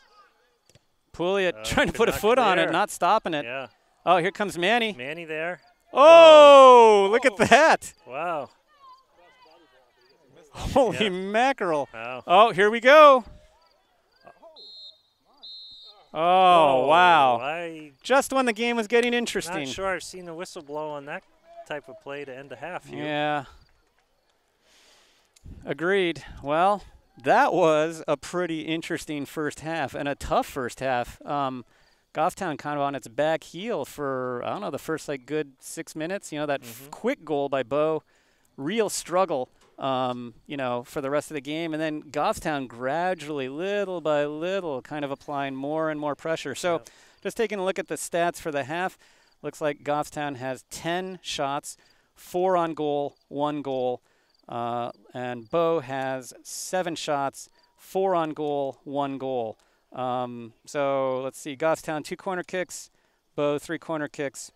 Pouliot trying to could put a not foot on it, clear. not stopping it. Yeah. Oh, here comes Manny. Manny there. Oh, look at that. Wow. Holy Yeah. mackerel. Wow. Oh, here we go. Oh, wow. I'm Just when the game was getting not interesting. sure I've seen the whistle blow on that type of play to end a half. Yeah. Agreed. Well, that was a pretty interesting first half and a tough first half. Goffstown kind of on its back heel for, I don't know, the first like good 6 minutes. You know, that quick goal by Bo, real struggle, for the rest of the game. And then Goffstown gradually, little by little, kind of applying more and more pressure. So Yep. just taking a look at the stats for the half, looks like Goffstown has 10 shots, 4 on goal, 1 goal. And Bo has 7 shots, 4 on goal, 1 goal. So let's see, Goffstown 2 corner kicks, Bo 3 corner kicks.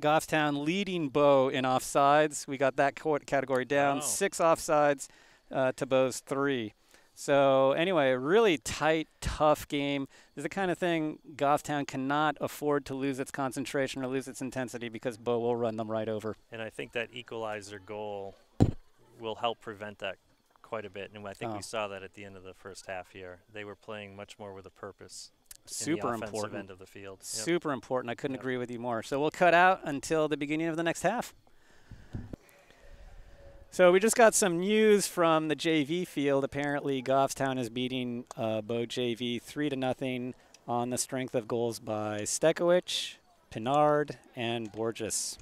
Goffstown leading Bo in offsides. We got that category down. Wow. 6 offsides to Bo's 3. So anyway, really tight, tough game. This is the kind of thing Goffstown cannot afford to lose its concentration or lose its intensity because Bo will run them right over. And I think that equalizer goal will help prevent that quite a bit. And I think Oh. we saw that at the end of the first half here. They were playing much more with a purpose in the Super offensive important. end of the field. Yep. Super important. I couldn't Yep. agree with you more. So we'll cut out until the beginning of the next half. So we just got some news from the JV field. Apparently, Goffstown is beating Bo JV 3-0 on the strength of goals by Stekowicz, Pinard, and Borges.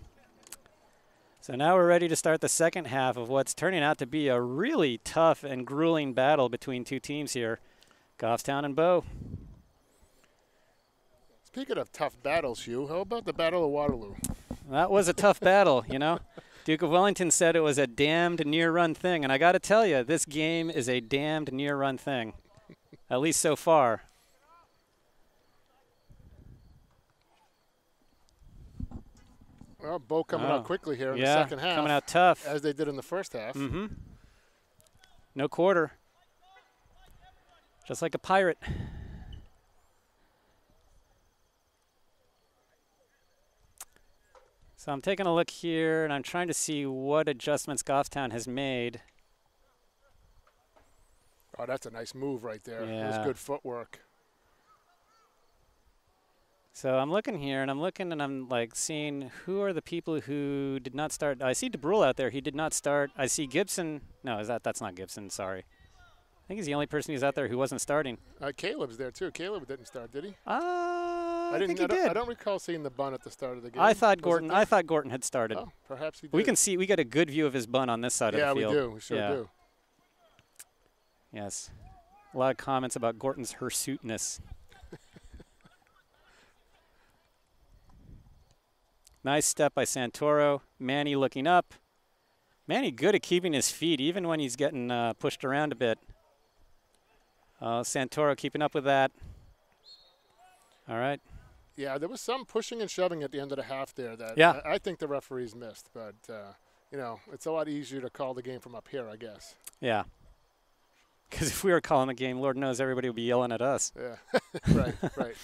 So now we're ready to start the second half of what's turning out to be a really tough and grueling battle between two teams here, Goffstown and Bo. Speaking of tough battles, Hugh, how about the Battle of Waterloo? That was a tough battle, you know. Duke of Wellington said it was a damned near-run thing, and I got to tell you, this game is a damned near-run thing, at least so far. Well, Bo coming Oh. out quickly here in Yeah, the second half, coming out tough. as they did in the first half. Mm-hmm. No quarter. Just like a pirate. So I'm taking a look here, and I'm trying to see what adjustments Goffstown has made. Oh, that's a nice move right there. It was Yeah. good footwork. So I'm looking here, and I'm like seeing who are the people who did not start. I see DeBrule out there. He did not start. I see Gibson. No, that's not Gibson. Sorry. I think he's the only person who's out there who wasn't starting. Caleb's there too. Caleb didn't start, did he? I think he I did. don't recall seeing the bun at the start of the game. I thought Was it Gorton. there? I thought Gorton had started. Oh, perhaps he did. We get a good view of his bun on this side Yeah, of the we field. do. We sure Yeah. do. Yes. A lot of comments about Gorton's hirsuteness. Nice step by Santoro. Manny looking up. Manny good at keeping his feet even when he's getting pushed around a bit. Santoro keeping up with that. All right. Yeah, there was some pushing and shoving at the end of the half there that Yeah. I think the referees missed. But, it's a lot easier to call the game from up here, I guess. Yeah. Because if we were calling the game, Lord knows everybody would be yelling at us. Yeah, right, right.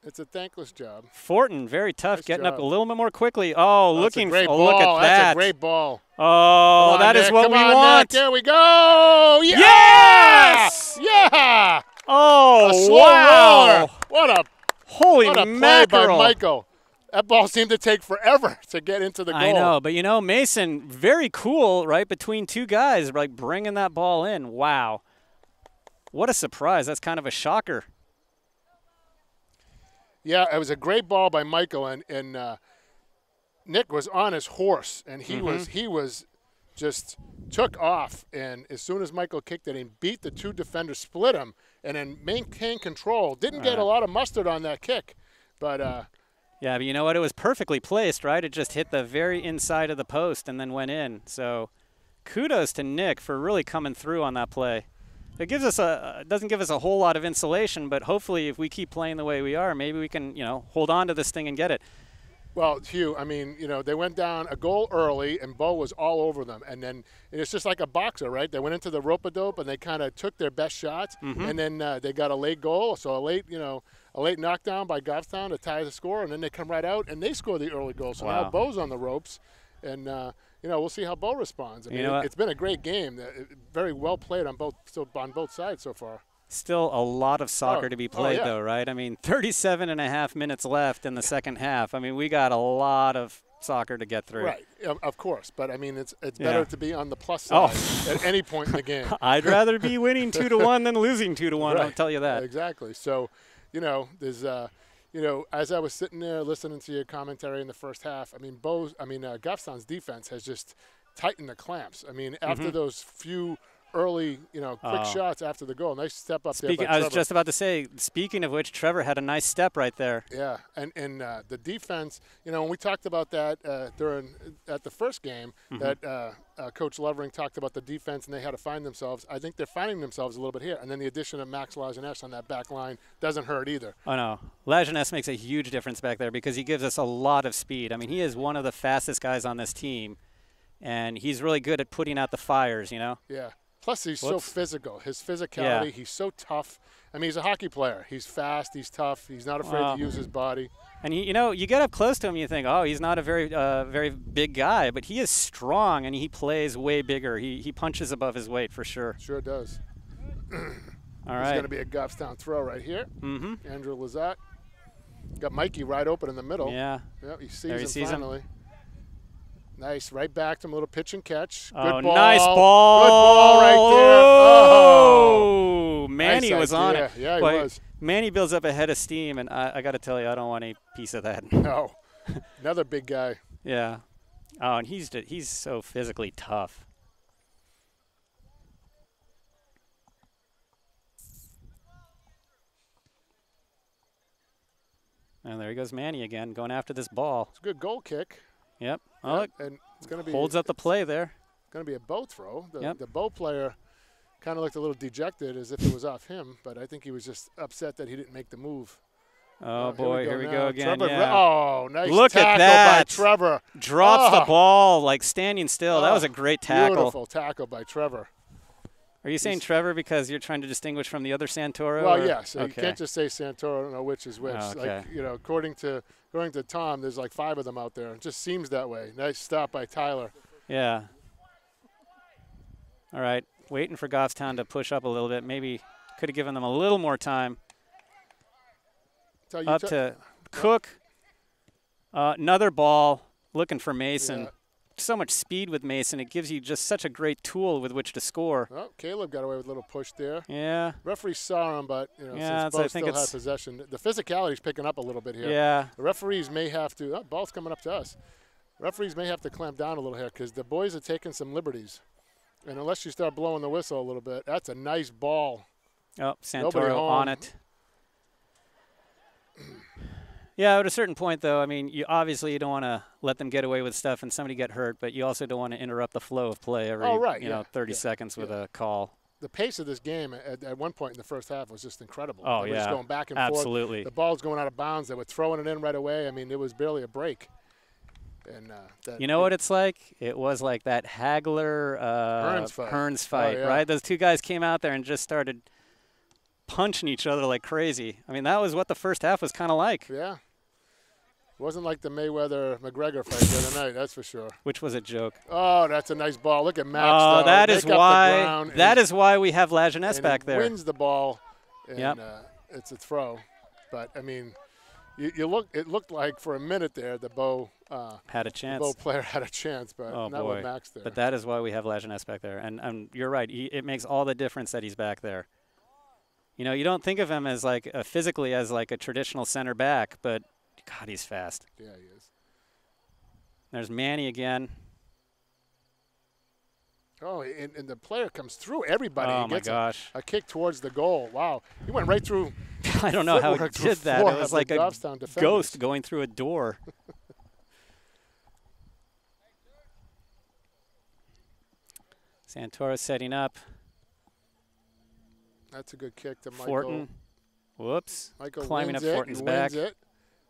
It's a thankless job. Fortin, very tough, Nice getting up job. a little bit more quickly. Oh, That's looking a great oh, ball. look at that. That's a great ball. Oh, Come on, that is Nick. what Come we on, want. Nick. There we go. Yeah! Yes! Yeah! A Oh, slow wow. roller. Holy What a play mackerel. by Michael. That ball seemed to take forever to get into the goal. I know, but Mason, very cool, right, between two guys, like bringing that ball in. Wow. What a surprise. That's kind of a shocker. Yeah, it was a great ball by Michael, and Nick was on his horse, and he was just took off, and as soon as Michael kicked it, he beat the two defenders, split him, and then maintained control. Didn't get a lot of mustard on that kick, but yeah, but you know what? It was perfectly placed, right? It just hit the very inside of the post and then went in. So kudos to Nick for really coming through on that play. It gives us doesn't give us a whole lot of insulation, but hopefully if we keep playing the way we are, maybe we can, hold on to this thing and get it. Well, Hugh, I mean, they went down a goal early, and Bo was all over them. And then it's just like a boxer, right? They went into the rope-a-dope, and they kind of took their best shots, and then they got a late goal. So a late knockdown by Goffstown to tie the score, and then they come right out, and they score the early goal. So now Bo's on the ropes, and we'll see how Bo responds. I mean, it's been a great game, very well played on both sides so far. Still a lot of soccer to be played, though, right? I mean, 37 and a half minutes left in the second half. I mean, we got a lot of soccer to get through. Right, of course. But, I mean, it's better to be on the plus side at any point in the game. I'd rather be winning 2-1 than losing 2-1, I'll tell you that. Exactly. So, there's as I was sitting there listening to your commentary in the first half, I mean, Goffstown's defense has just tightened the clamps. I mean, after those few early, quick shots after the goal, nice step up there by Trevor. I was just about to say, speaking of which, Trevor had a nice step right there. Yeah, and the defense, when we talked about that at the first game, that Coach Lovering talked about the defense and they had to find themselves. I think they're finding themselves a little bit here. And then the addition of Max Lajeunesse on that back line doesn't hurt either. Oh, no. Lajeunesse makes a huge difference back there because he gives us a lot of speed. I mean, he is one of the fastest guys on this team, and he's really good at putting out the fires, Yeah. Plus, he's so physical. His physicality, he's so tough. I mean, he's a hockey player. He's fast. He's tough. He's not afraid to use his body. And, you get up close to him, you think, oh, he's not a very big guy. But he is strong, and he plays way bigger. He punches above his weight for sure. Sure does. All right. It's going to be a Goffstown throw right here. Andrew Lazat. Got Mikey right open in the middle. Yeah. Yep, he sees him finally. Nice, right back to him, a little pitch and catch. Good ball. Nice ball. Good ball right there. Oh, Manny nice was on it. Yeah, he was. Manny builds up a head of steam, and I got to tell you, I don't want any piece of that. No, another big guy. Yeah. Oh, and he's so physically tough. And there he goes, Manny again, going after this ball. It's a good goal kick. Yep. Oh, look. And it's going to be holds up the play there. Going to be a Bo throw. Yep. The Bo player kind of looked a little dejected as if it was off him, but I think he was just upset that he didn't make the move. Oh, boy, here we go again. Trevor, yeah. Oh, nice Look tackle at that. by Trevor. Drops the ball like standing still. That was a great tackle. Beautiful tackle by Trevor. Are you saying Trevor because you're trying to distinguish from the other Santoro? Well, yes. You can't just say Santoro and know which is which. Oh, okay. Like, according to Tom, there's like 5 of them out there. It just seems that way. Nice stop by Tyler. Yeah. All right. Waiting for Goffstown to push up a little bit. Maybe could have given them a little more time. Up to Cook. Another ball. Looking for Mason. Yeah. So much speed with Mason. It gives you just such a great tool with which to score. Oh, Caleb got away with a little push there. Yeah. Referee saw him, but yeah, since Bo still had possession, the physicality's picking up a little bit here. Yeah. The referees may have to. Oh, ball's coming up to us. Referees may have to clamp down a little here because the boys are taking some liberties, and unless you start blowing the whistle a little bit, that's a nice ball. Oh, Santoro on it. Yeah, at a certain point, though, I mean, you obviously don't want to let them get away with stuff and somebody get hurt, but you also don't want to interrupt the flow of play every 30 seconds with a call. The pace of this game at one point in the first half was just incredible. Oh, They were just going back and forth. Absolutely. The ball's going out of bounds. They were throwing it in right away. I mean, there was barely a break. And you know what it's like? It was like that Hagler Hearns fight, right? Those two guys came out there and just started punching each other like crazy. I mean, that was what the first half was kind of like. Yeah. Wasn't like the Mayweather-McGregor fight the other night, that's for sure. Which was a joke. Oh, that's a nice ball. Look at Max. Oh, though. that is Make up the why. ground That and- is why we have Lajeunesse and back he there. wins the ball, and Yep. It's a throw. But I mean, you look. It looked like for a minute there the Bow Had a chance. Bow player had a chance, but Oh, not boy. with Max there. But that is why we have Lajeunesse back there. And you're right. It makes all the difference that he's back there. You know, you don't think of him as like physically as like a traditional center back, but God, he's fast. Yeah, he is. There's Manny again. Oh, and the player comes through everybody. Oh He my gets gosh. a kick towards the goal. Wow, he went right through. I don't know how he footwork did that. four It was of the like a Goffstown defenders. ghost going through a door. Santoro setting up. That's a good kick to Michael. Fortin. Whoops. Michael Climbing up wins it Fortin's and back. wins it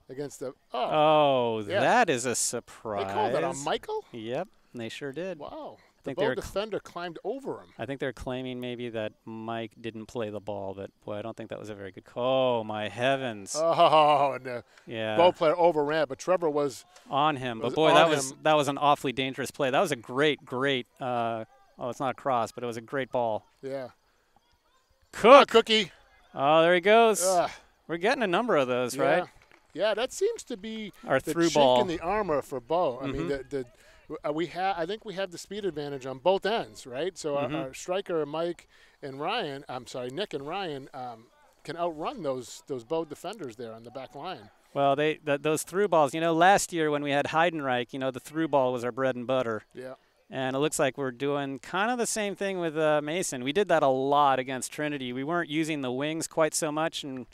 against the. Oh, Yeah. that is a They surprise. called that on Michael. Yep, they sure did. Wow, the think Bow they're defender climbed over him. I think they're claiming maybe that Mike didn't play the ball, but boy, I don't think that was a very good call. Oh, my heavens. Oh, and the Yeah. Bow player overran, but Trevor was. On him. But was boy, on that was an awfully dangerous play. That was a great it's not a cross, but it was a great ball. Yeah. Cook. Cookie. Oh, there he goes. Ugh. We're getting a number of those, Yeah. right? Yeah, that seems to be Our the through chink ball. in the armor for Bow. I mean, Mhm. I think we have the speed advantage on both ends, right? So our striker Mike and Ryan, Nick and Ryan can outrun those Bow defenders there on the back line. Well, those through balls, last year when we had Heidenreich, the through ball was our bread and butter. Yeah. And it looks like we're doing kind of the same thing with Mason. We did that a lot against Trinity. We weren't using the wings quite so much, and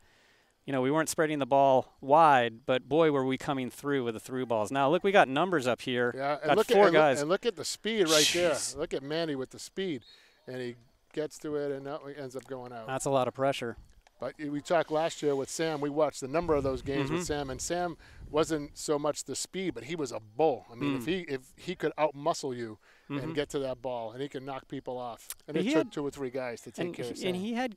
we weren't spreading the ball wide. But boy, were we coming through with the through balls. Now look, we got numbers up here. Yeah, got four guys. And look at the speed right there. Jeez. Look at Manny with the speed, and he gets to it and now he ends up going out. That's a lot of pressure. But we talked last year with Sam. We watched a number of those games with Sam, and Sam wasn't so much the speed, but he was a bull. I mean, if he could outmuscle you and get to that ball, and he could knock people off. And it took 2 or 3 guys to take care of Sam. And he had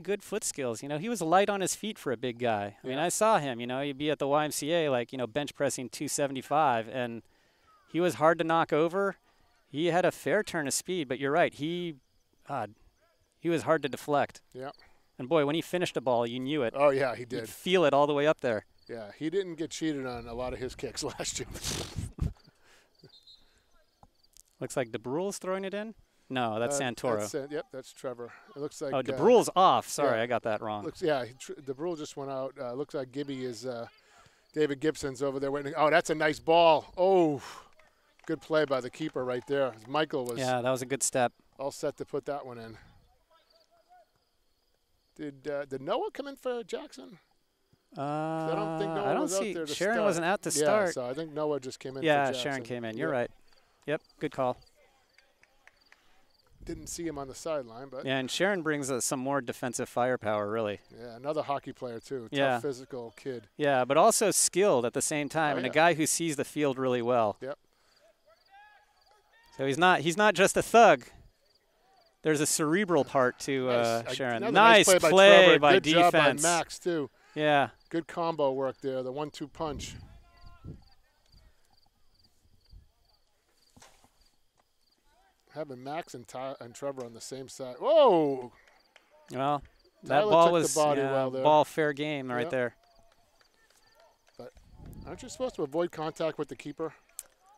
good foot skills. He was light on his feet for a big guy. I mean, I saw him. He'd be at the YMCA bench pressing 275, and he was hard to knock over. He had a fair turn of speed, but you're right. He was hard to deflect. Yeah. And boy, when he finished a ball, you knew it. Oh yeah, he You'd did. feel it all the way up there. Yeah, he didn't get cheated on a lot of his kicks last year. Looks like DeBrule's throwing it in. No, that's Santoro. Yep, that's Trevor. It looks like. Oh, DeBrule's off. Sorry, yeah. I got that wrong. DeBrule just went out. Looks like Gibby is. David Gibson's over there waiting. Oh, that's a nice ball. Oh, good play by the keeper right there. Michael was. Yeah, that was a good step. All set to put that one in. Did Noah come in for Jackson? I don't think Noah was out there to Sharon start. wasn't out to Yeah, start. so I think Noah just came in for Yeah, Jackson. Sharon came in. You're Yep. right. Yep, good call. Didn't see him on the sideline, but Yeah, and Sharon brings us some more defensive firepower, really. yeah, another hockey player too. Yeah. Tough physical kid. Yeah, but also skilled at the same time, Oh, and a yeah. guy who sees the field really well. Yep. So he's not just a thug. There's a cerebral part to Sharon. Another Nice play by play Trevor. by Good job by defense. Max too. Yeah. Good combo work there. The 1-2 punch. Having Max and Trevor on the same side. Whoa! Well, that Tyler ball took the was body well there. ball fair game right Yep. there. Aren't you supposed to avoid contact with the keeper?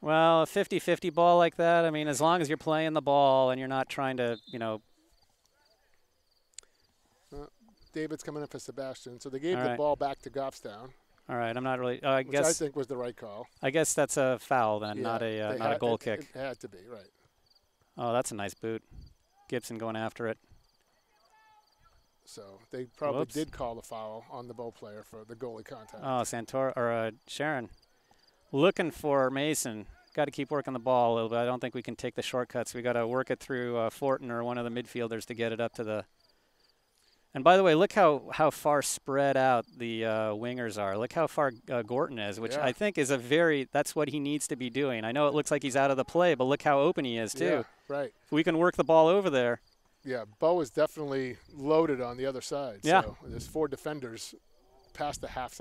Well, a 50-50 ball like that, I mean, as long as you're playing the ball and you're not trying to, David's coming in for Sebastian, so they gave All the right. ball back to Goffstown, all right, I'm not really, I which I guess think was the right call. that's a foul then, Yeah, not they a goal kick. It had to be, right. Oh, that's a nice boot. Gibson going after it. So they probably Whoops. did call the foul on the Bow player for the goalie contact. Oh, Santoro or Sharon looking for Mason. Got to keep working the ball a little bit. I don't think we can take the shortcuts. We got to work it through Fortin or one of the midfielders to get it up to the. And by the way, look how far spread out the wingers are. Look how far Gorton is, which Yeah. I think is that's what he needs to be doing. I know it looks like he's out of the play, but look how open he is too. Yeah, right. If we can work the ball over there. Yeah, Bo is definitely loaded on the other side. Yeah. So there's 4 defenders past the half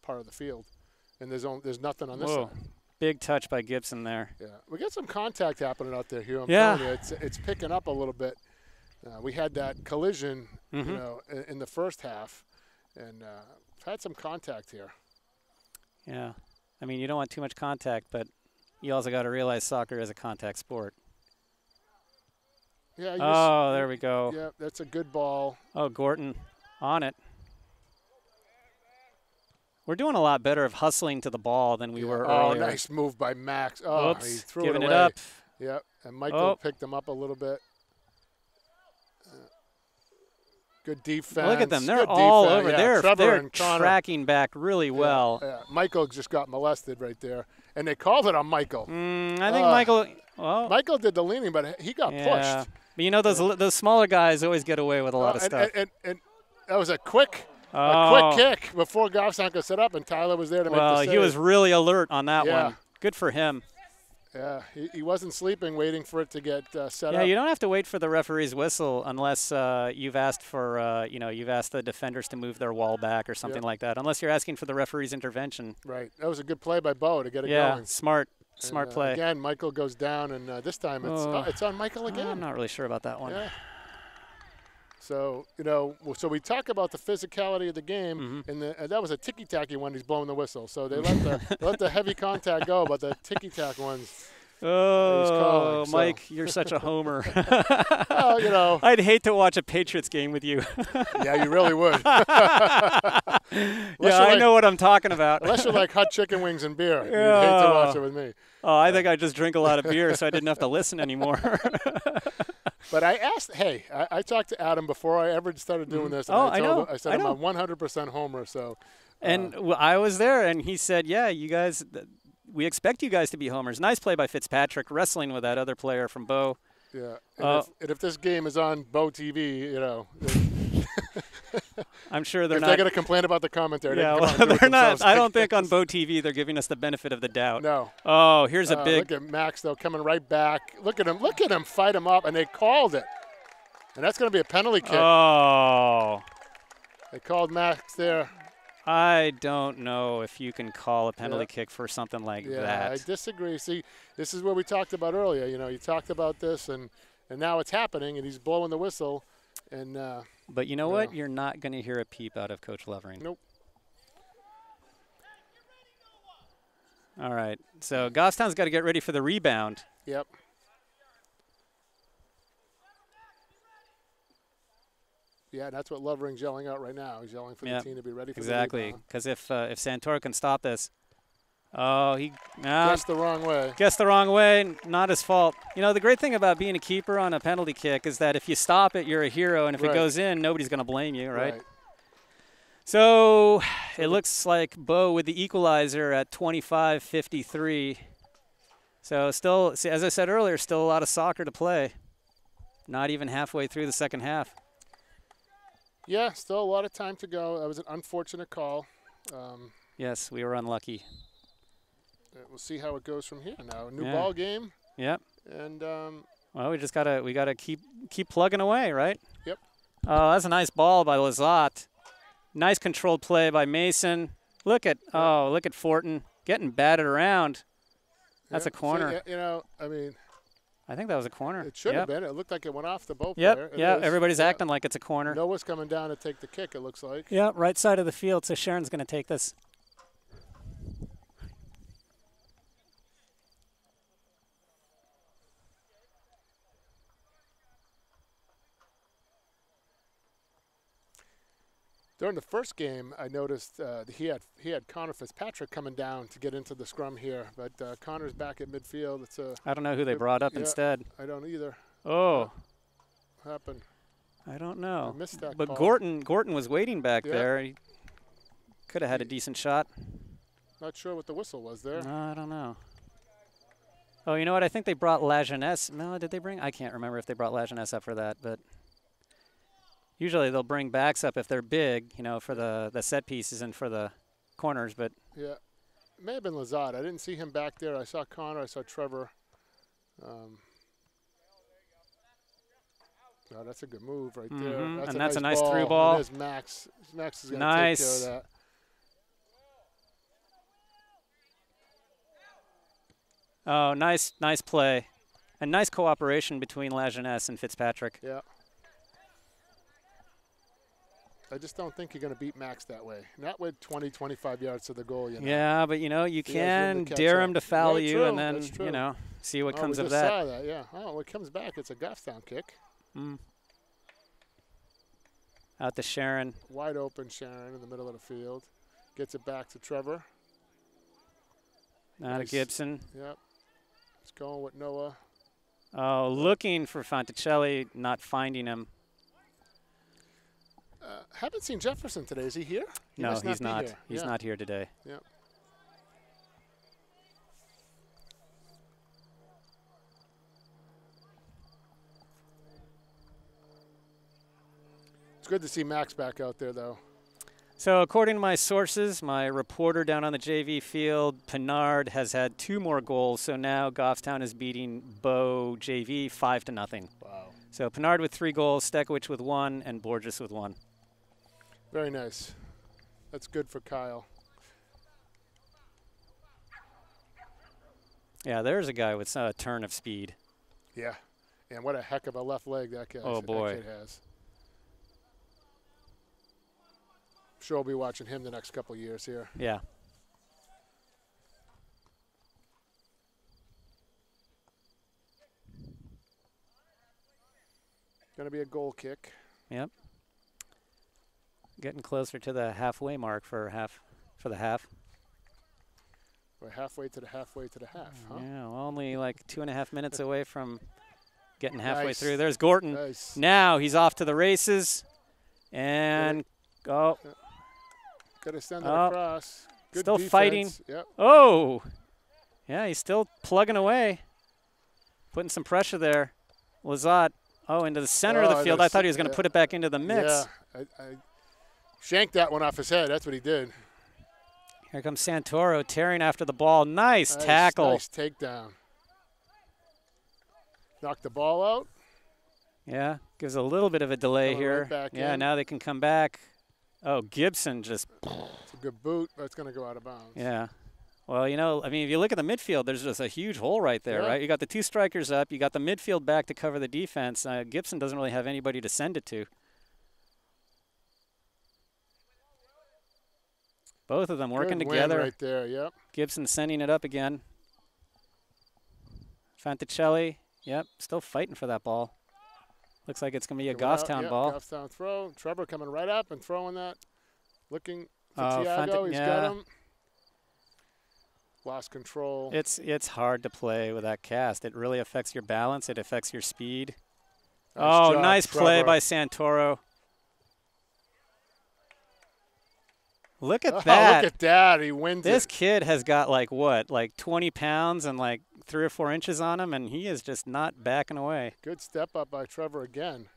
part of the field, and there's nothing on this Whoa. side. Big touch by Gibson there. Yeah, we got some contact happening out there, Hugh. I'm Yeah. telling you, it's picking up a little bit. We had that collision, you know, in the first half, and we've had some contact here. Yeah. I mean, you don't want too much contact, but you also got to realize soccer is a contact sport. Yeah. Oh, there we go. Yeah, that's a good ball. Oh, Gorton on it. We're doing a lot better of hustling to the ball than we were Oh, earlier. nice move by Max. Oh, he Oops, threw giving it it away. up. Yep, and Michael Oh. picked him up a little bit. Good defense. Look at them. They're Good all defense. over. Yeah, Trevor They're and Connor. tracking back really well. Yeah. Michael just got molested right there, and they called it on Michael. I think Michael. Well, Michael did the leaning, but he got yeah. pushed. But you know those smaller guys always get away with a lot of stuff. And that was a quick Oh. kick before Goffstown could set up, and Tyler was there to make the Well, save. he was really alert on that Yeah. one. Good for him. Yeah, he wasn't sleeping, waiting for it to get set Yeah, up. you don't have to wait for the referee's whistle unless you've asked for, you've asked the defenders to move their wall back or something like that. Unless you're asking for the referee's intervention. Right. That was a good play by Bo to get it Yeah, going. smart And, play. Again, Michael goes down, and this time it's on Michael again. I'm not really sure about that one. Yeah. So, so we talk about the physicality of the game, and that was a ticky-tacky one. He's blowing the whistle. So they let the heavy contact go, but the ticky-tack ones. Oh, calling, so. Mike, you're such a homer. Well, I'd hate to watch a Patriots game with you. Yeah, you really would. Yeah, I know what I'm talking about. Unless you like hot chicken wings and beer. You'd hate to watch it with me. Oh, I think I just drink a lot of beer, so I didn't have to listen anymore. But I asked, I talked to Adam before I ever started doing this. And Oh, I know. I said I'm a 100% homer. So, And I was there, and he said, yeah, you guys, we expect you guys to be homers. Nice play by Fitzpatrick, wrestling with that other player from Bo. yeah. And if this game is on Bo TV, I'm sure they're if not. they're going to complain about the commentary, Yeah, they well, can come on, do it they're not. themselves. I don't think on Bo TV they're giving us the benefit of the doubt. No. Oh, here's a big. Look at Max, though, coming right back. Look at him fight him up, and they called it. And that's going to be a penalty kick. Oh. They called Max there. I don't know if you can call a penalty kick for something like Yeah, that. I disagree. See, this is what we talked about earlier. You talked about this, and now it's happening, and he's blowing the whistle. And But you know what? You're not going to hear a peep out of Coach Lovering. Nope. All right. So Goffstown's got to get ready for the rebound. Yep. Yeah, that's what Lovering's yelling out right now. He's yelling for the team to be ready for exactly. the rebound. Because if Santoro can stop this, he Guessed the wrong way. guessed the wrong way. Not his fault. The great thing about being a keeper on a penalty kick is that if you stop it, you're a hero, and if it Right. goes in, nobody's going to blame you, right? So it looks like Bo with the equalizer at 25-53. So still, as I said earlier, still a lot of soccer to play. Not even halfway through the second half. Yeah, still a lot of time to go. That was an unfortunate call. Yes, we were unlucky. We'll see how it goes from here now. New Yeah. ball game, Yep. and Well, we gotta keep plugging away, right? Yep. Oh, that's a nice ball by Lazat. Nice controlled play by Mason. Look at Fortin getting batted around. That's a corner. So, I mean, I think that was a corner. it should Yep. have been. It looked like it went off the Bo Yep. player. It Yeah. is. Everybody's Yeah. acting like it's a corner. Noah's coming down to take the kick, it looks like. Yeah. Right side of the field. So Sharon's going to take this. During the first game, I noticed he had Connor Fitzpatrick coming down to get into the scrum here, but Connor's back at midfield. It's I don't know who they brought up yeah. instead. I don't either. Oh. What happened? I don't know. I missed that But call. Gorton was waiting back Yeah. there. He could have had a decent shot. Not sure what the whistle was there. No, I don't know. Oh, you know what? I think they brought La Jeunesse. No, did they bring? I can't remember if they brought La Jeunesse up for that, but usually they'll bring backs up if they're big, for the set pieces and for the corners. But Yeah, it may have been Lazat. I didn't see him back there. I saw Connor. I saw Trevor. Oh, that's a good move right there. Mhm, and a that's a nice nice through And ball. there's Max. Max is going to Nice. take care of that. Oh, nice play. And nice cooperation between Lajeunesse and Fitzpatrick. Yeah. I just don't think you're going to beat Max that way. Not with 20, 25 yards to the goal, you know. Yeah, but, you know, you He has room can to catch dare up. him to foul Yeah, you true. and then, That's true. you know, see what comes we of just that. saw that, yeah. Oh, when it comes back, it's a Goffstown kick. Mm. Out to Sharon. Wide open Sharon in the middle of the field. Gets it back to Trevor. Out to Nice. Gibson. Yep. It's going with Noah. Oh, looking for Fonticelli, not finding him. Haven't seen Jefferson today. Is he here? He No, must he's be not. here. He's Yeah. not here today. Yep. It's good to see Max back out there, though. So according to my sources, my reporter down on the JV field, Pinard, has had 2 more goals. So now Goffstown is beating Bow JV 5-0. Wow. So Pinard with 3 goals, Stekowicz with 1, and Borges with 1. Very nice. That's good for Kyle. Yeah, there's a guy with a turn of speed. Yeah. And what a heck of a left leg that guy Oh, boy. that kid has. Sure, we'll be watching him the next couple of years here. Yeah. Going to be a goal kick. Yep. Getting closer to the halfway mark for the half. We're halfway to the half, huh? Yeah, only like 2.5 minutes away from getting halfway Nice. through. There's Gorton. Nice. Now he's off to the races. And, oh, Got to send it Oh. across. Good Still defense. fighting. Yep. oh. Yeah, he's still plugging away. Putting some pressure there. Lazat, into the center of Oh, the field. into I the thought he was going to yeah. put it back into the mix. Yeah. I shanked that one off his head. That's what he did. Here comes Santoro tearing after the ball. Nice tackle. Nice takedown. Knocked the ball out. Yeah, gives a little bit of a delay Coming here. right back Yeah, in. now they can come back. Oh, Gibson just, It's a good boot, but it's going to go out of bounds. yeah. Well, you know, I mean, if you look at the midfield, there's just a huge hole right there, Yeah. right? You got the 2 strikers up. You got the midfield back to cover the defense. Gibson doesn't really have anybody to send it to. Both of them working Good win together. right there, yep. Gibson sending it up again. Fanticelli, yep, still fighting for that ball. Looks like it's going to be a It went out, Goffstown yep, ball. Goffstown throw. Trevor coming right up and throwing that. Looking for Oh, Tiago. He's got yeah. him. Lost control. It's hard to play with that cast. It really affects your balance. It affects your speed. Nice job, nice play Trevor. by Santoro. Look at Oh, that. look at that. He wins This it. kid has got like 20 pounds and like 3 or 4 inches on him, and he is just not backing away. Good step up by Trevor again.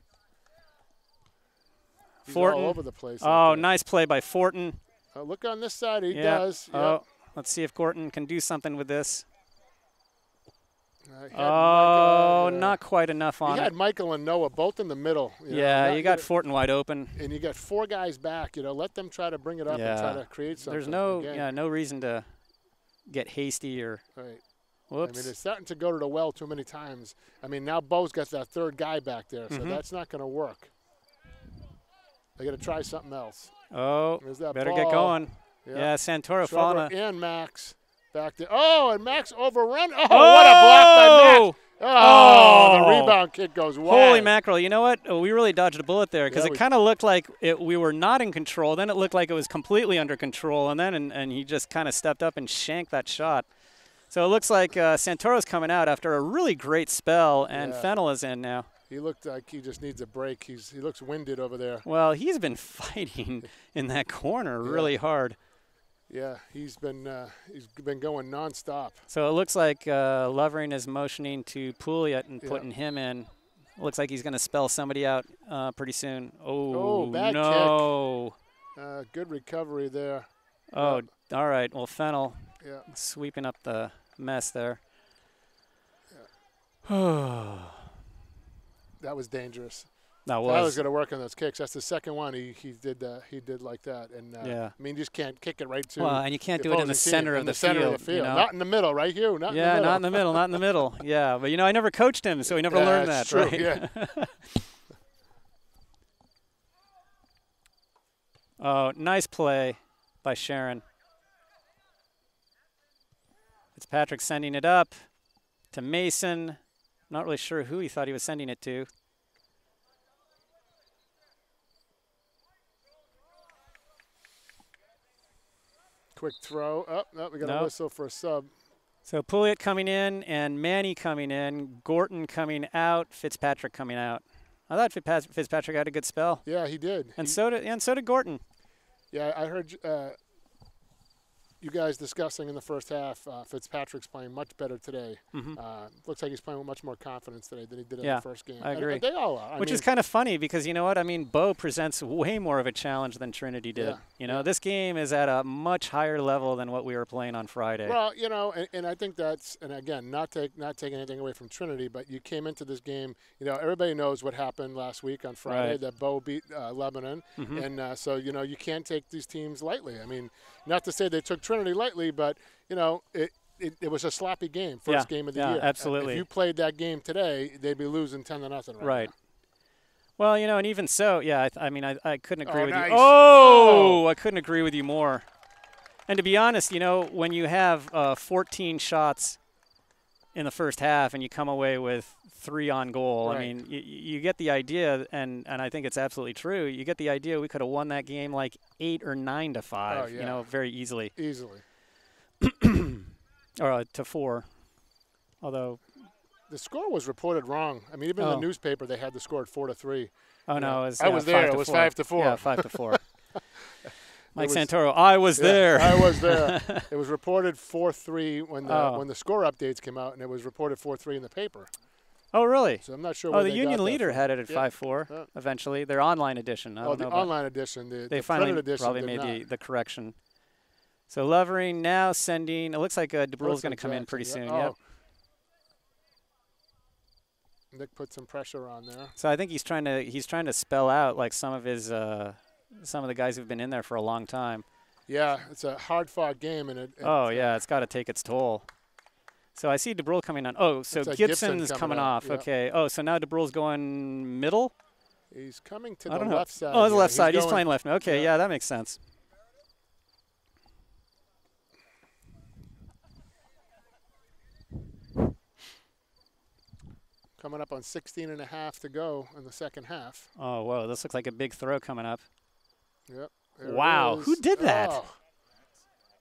He's Fortin. all over the place. Oh, out there. nice play by Fortin. Look on this side. He Yeah. does. Yep. Oh, let's see if Gorton can do something with this. He had Oh, Michael, not quite enough on He it. had Michael and Noah both in the middle. Yeah, Not you got good- Fortin wide open. And you got 4 guys back. Let them try to bring it up and Yeah. try to create something. There's no again. no reason to get hasty or Right. whoops. I mean, it's starting to go to the well too many times. I mean, now Bo's got that 3rd guy back there, so Mhm. that's not going to work. They got to try something else. Oh, There's that better ball. get going. Yep. Yeah, Santoro Trevor falling. and Max back there. Oh, and Max overrun. Oh, what a block by Max. Oh, the Oh. rebound kick goes wide. Holy mackerel. You know what? We really dodged a bullet there because Yeah, it we- kind of looked like we were not in control. Then it looked like it was completely under control, and then and he just kind of stepped up and shanked that shot. So it looks like Santoro's coming out after a really great spell, and Yeah. Fennel is in now. He looked like he just needs a break. He looks winded over there. Well, he's been fighting in that corner really hard. Yeah, he's been going nonstop. So it looks like Lovering is motioning to Pouliot and Yeah. putting him in. Looks like he's going to spell somebody out pretty soon. Oh, bad no. Good recovery there. Oh, all right. Well, Fennel Yeah. sweeping up the mess there. That was dangerous. That Tyler's was. going to work on those kicks. That's the second one he did like that. And Yeah. I mean, you just can't kick it right to. Well, and you can't the do it in the opposing team. center In of the the center field. of the field. You know? Not in the middle, right, Hugh? Not Yeah, in the middle. not in the middle, not in the middle. Yeah, but I never coached him, so he never Yeah, learned that, that's true, right? yeah. Oh, nice play by Sharon. Fitzpatrick sending it up to Mason. Not really sure who he thought he was sending it to. Quick throw. Oh, no, we got a Nope. whistle for a sub. So Pouliot coming in and Manny coming in, Gorton coming out, Fitzpatrick coming out. I thought Fitzpatrick had a good spell, Yeah, he did. and so did Gorton. Yeah, I heard you guys discussing in the first half. Fitzpatrick's playing much better today. Looks like he's playing with much more confidence today than he did in Yeah, the first game. I agree. And they all are. Which is kind of funny because you know what? I mean, Bo presents way more of a challenge than Trinity did. Yeah, You know, this game is at a much higher level than what we were playing on Friday. Well, you know, and I think that's, and again, not taking anything away from Trinity, but you came into this game, you know, everybody knows what happened last week on Friday, Right. that Bo beat Lebanon. And so, you know, you can't take these teams lightly. I mean, not to say they took Trinity lightly, but, you know, it was a sloppy game, first game of the year. Absolutely. If you played that game today, they'd be losing 10-0 Right. now. Well, you know, and even so, yeah, I mean, I couldn't agree with nice. you. Oh, I couldn't agree with you more. And to be honest, you know, when you have 14 shots in the first half and you come away with 3 on goal, I Right. mean, you get the idea, and I think it's absolutely true. You get the idea we could have won that game like 8 or 9-5, Oh, yeah. you know, very easily. Easily. Or to 4. Although, The score was reported wrong. I mean, even in Oh. the newspaper, they had the score at 4-3. oh no, it was, I was there. It was 5-4. Yeah, 5-4. Mike was- Santoro, I was Yeah, there. I was there. It was reported 4-3 when the Oh. when the score updates came out, and it was reported 4-3 in the paper. Oh, really? So I'm not sure. Oh, where the they Union got that Leader from. had it at Yeah. 5-4 Yeah. eventually. Their online edition. I Oh, don't the know about- online edition. They The finally printed edition probably did made not. the correction. So Lovering now sending. It looks like DeBrule's Looks going to like come in Jackson, pretty yeah. soon. Oh. Yep. Nick put some pressure on there. So I think he's trying to spell out like some of the guys who've been in there for a long time. Yeah, it's a hard-fought game, and it. Oh yeah, it's got to take its toll. So I see DeBrule coming on. Oh, so Looks like Gibson Gibson's coming coming out, off. yeah. Okay. Oh, so now DeBrule's going middle. He's coming to I the don't know. left side. Oh, the here. left side. He's going- playing left. Okay, yeah. yeah, that makes sense. Coming up on 16.5 to go in the second half. Oh, whoa, this looks like a big throw coming up. Yep. there it Wow, who is. did that? Oh,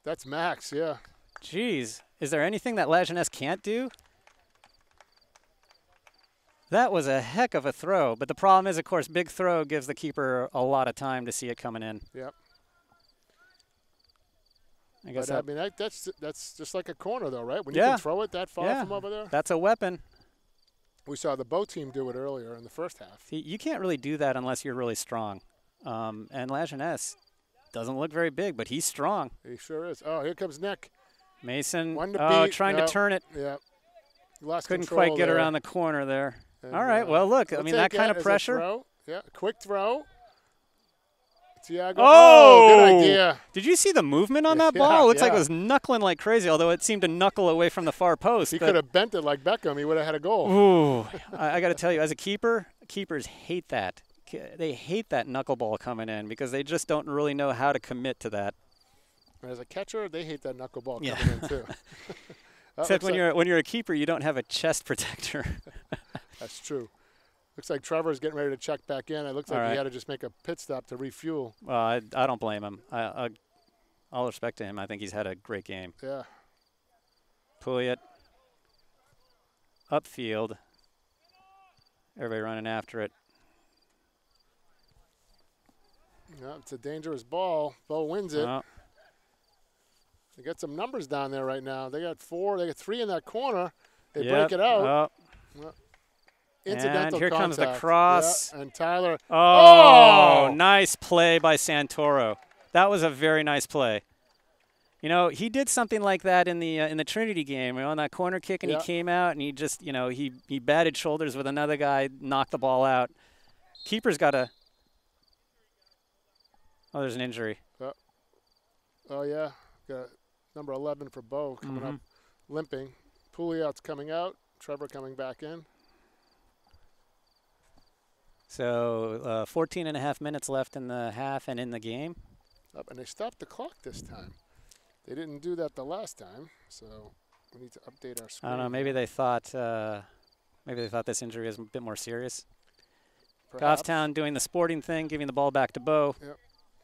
that's Max. Yeah. Jeez, is there anything that Lajeunesse can't do? That was a heck of a throw, but the problem is, of course, big throw gives the keeper a lot of time to see it coming in. Yep. I guess But I that, mean, that's just like a corner, though, right? When you Yeah. can throw it that far Yeah. from over there. that's a weapon. We saw the Bow team do it earlier in the first half. See, you can't really do that unless you're really strong. And Lajeunesse doesn't look very big, but he's strong. He sure is. Oh, here comes Nick. Mason, One to beat. trying No. to turn it. Yeah. Lost Couldn't control quite get there. around the corner there. And, All right, well, look, I we'll mean, that take kind it of as a pressure. throw. Yeah, quick throw. Tiago. Oh! Good idea. Did you see the movement on that Yeah, ball? It looks like it yeah. was knuckling like crazy, although it seemed to knuckle away from the far post. He but- could have bent it like Beckham. He would have had a goal. Ooh, I got to tell you, as a keeper, keepers hate that. They hate that knuckleball coming in because they just don't really know how to commit to that. And as a catcher, they hate that knuckleball Yeah. coming in too. That Except looks when you're a keeper, you don't have a chest protector. That's true. Looks like Trevor's getting ready to check back in. It looks like All he right. had to just make a pit stop to refuel. Well, I don't blame him. All respect to him. I think he's had a great game. Yeah. Pouliot upfield. Everybody running after it. Yeah, it's a dangerous ball. Bo wins it. Oh, They got some numbers down there right now. They got 4. They got 3 in that corner. They yep. break it out. Oh, Incidental and here comes the contact. cross. Yeah, and Tyler. Oh, Oh! nice play by Santoro. That was a very nice play. You know, he did something like that in the Trinity game, on that corner kick, and Yeah. he came out and he just, he batted shoulders with another guy, knocked the ball out. Keeper's got a. Oh, there's an injury. Oh, yeah. Got number 11 for Bo coming up, limping. Pouliot's coming out. Trevor coming back in. So 14 and a half minutes left in the half and in the game. Up, and they stopped the clock this time. They didn't do that the last time, so we need to update our screen. I don't know. Maybe they thought this injury is a bit more serious. Perhaps. Goffstown doing the sporting thing, giving the ball back to Bo. Yep.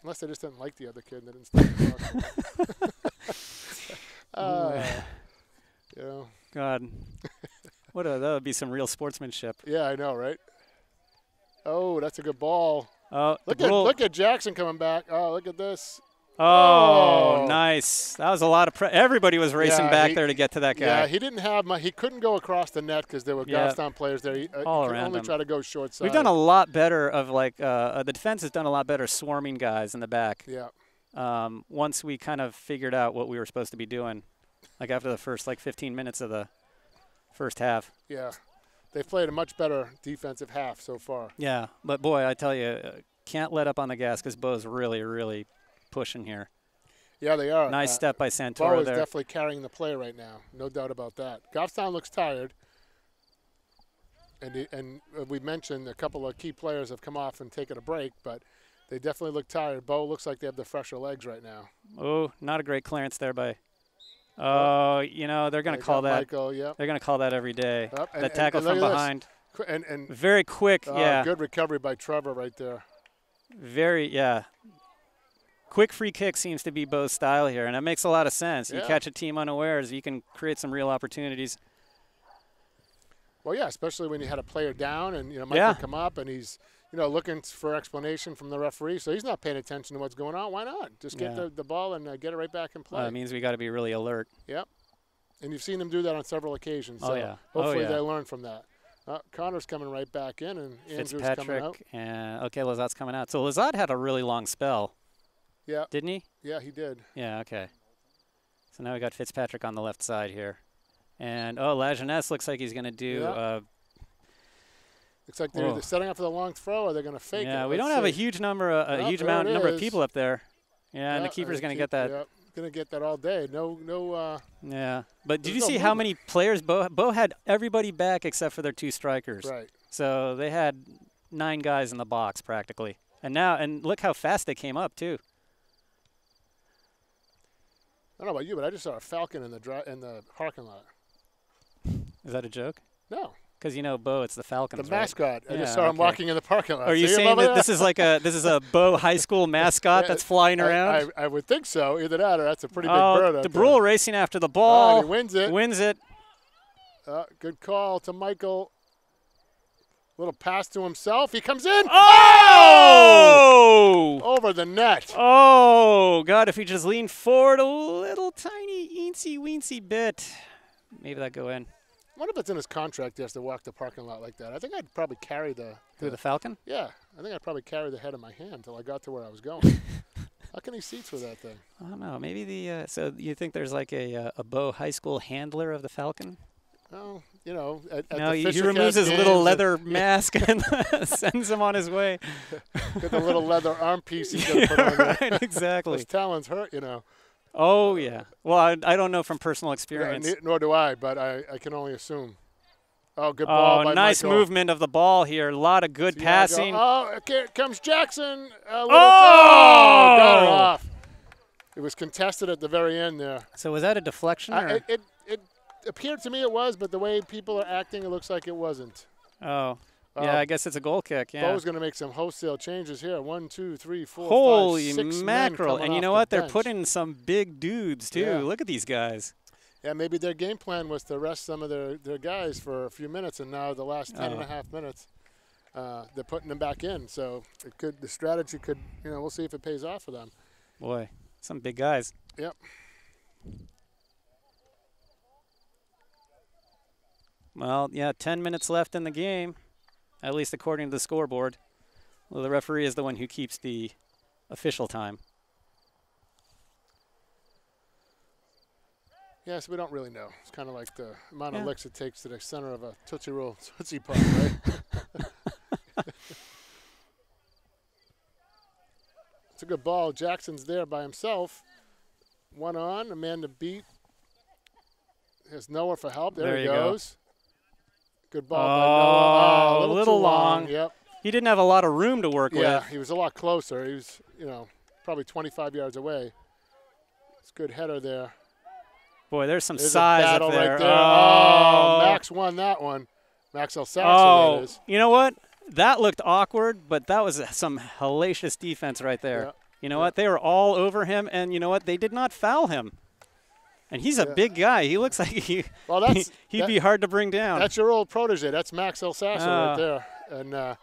Unless they just didn't like the other kid and they didn't stop the clock. You know. God, that would be some real sportsmanship. Yeah, I know, right? Oh, that's a good ball. Oh, Look at Jackson coming back. Oh, look at this. Oh, nice. That was a lot of everybody was racing back there to get to that guy. Yeah, he didn't have much. He couldn't go across the net because there were Goffstown players there. He all could around only him. try to go short side. We've done a lot better of the defense has done a lot better swarming guys in the back. Yeah. Once we kind of figured out what we were supposed to be doing, like after the first 15 minutes of the first half. Yeah. They've played a much better defensive half so far. Yeah, but boy, I tell you, can't let up on the gas because Bo's really, really pushing here. Yeah, they are. Nice step by Santoro Bo is there. definitely carrying the play right now. No doubt about that. Goffstown looks tired. And we mentioned a couple of key players have come off and taken a break, but they definitely look tired. Bo looks like they have the fresher legs right now. Oh, not a great clearance there by. Oh, they're going to call that. Michael, yep. They're going to call that every day. And tackle from behind. And very quick, yeah. Good recovery by Trevor right there. Very, yeah. Quick free kick seems to be Bo's style here, and it makes a lot of sense. You catch a team unawares, you can create some real opportunities. Well, yeah, especially when you had a player down and, Michael come up and he's, looking for explanation from the referee. So he's not paying attention to what's going on. Why not? Just get the ball and get it right back in play. It means we got to be really alert. Yep. And you've seen them do that on several occasions. So yeah. Hopefully they learn from that. Connor's coming right back in and Andrew's coming out. And Lazat's coming out. So Lazat had a really long spell. Yeah. Didn't he? Yeah, he did. Yeah, okay. So now we got Fitzpatrick on the left side here. And, Lajeunesse looks like he's going to do looks like they're either setting up for the long throw or they're going to fake it. Yeah, we don't have a huge number of people up there. Yeah, and the keeper's going to get that. Yeah, going to get that all day. No. Yeah, but did you see how many players Bo had everybody back except for their two strikers? Right. So they had 9 guys in the box practically. And look how fast they came up too. I don't know about you, but I just saw a falcon in the parking lot. Is that a joke? No. Because Bo, it's the Falcons. The mascot. Right? I just saw him walking in the parking lot. Are you saying that this is a Bo High School mascot that's flying around? I would think so. Either that or that's a pretty big bird. DeBrule racing after the ball. He wins it. Wins it. Good call to Michael. Little pass to himself. He comes in. Oh! Over the net. Oh, God, if he just leaned forward a little tiny eensy-weensy bit, maybe that'd go in. I wonder if it's in his contract he has to walk the parking lot like that. I think I'd probably carry the Falcon? Yeah. I think I'd probably carry the head of my hand until I got to where I was going. How can he seats with that thing? I don't know. Maybe so you think there's like a Bo High School handler of the Falcon? Oh, at no, the he removes his little leather mask and sends him on his way. Get the little leather arm piece he's going to put on there. Right, exactly. Those talons hurt, Oh, yeah. Well, I don't know from personal experience. Nor do I, but I can only assume. Oh, good ball by nice Michael. movement of the ball here. A lot of good passing. Here comes Jackson. Oh! Got it off. It was contested at the very end there. So was that a deflection? Or? It appeared to me it was, but the way people are acting, it looks like it wasn't. Oh. Yeah, I guess it's a goal kick. Yeah. Bo's going to make some wholesale changes here. 1, 2, 3, 4, Holy 5, 6 mackerel. And you know what? They're putting some big dudes, too. Yeah. Look at these guys. Yeah, maybe their game plan was to rest some of their guys for a few minutes, and now the last 10 and a half minutes, they're putting them back in. So the strategy could, we'll see if it pays off for them. Boy, some big guys. Yep. Well, yeah, 10 minutes left in the game, at least according to the scoreboard. Well, the referee is the one who keeps the official time. Yes, we don't really know. It's kind of like the amount of licks it takes to the center of a Tootsie Roll Tootsie Pop, right? It's a good ball. Jackson's there by himself. One on, a man to beat. There's Noah for help. There he you goes. Good ball by Oh, Noah. a little too long. Yep. He didn't have a lot of room to work Yeah, with. he was a lot closer. He was, probably 25 yards away. It's a good header there. Boy, there's some There's size a battle up there. right there. Oh, Max won that one. Max El Saxon, Oh, that is. you know what? That looked awkward, but that was some hellacious defense right there. Yeah. You know what? They were all over him, and you know what? They did not foul him. And he's a big guy. He looks like Well, that's he'd be hard to bring down. That's your old protege. That's Max El Saxon right there. And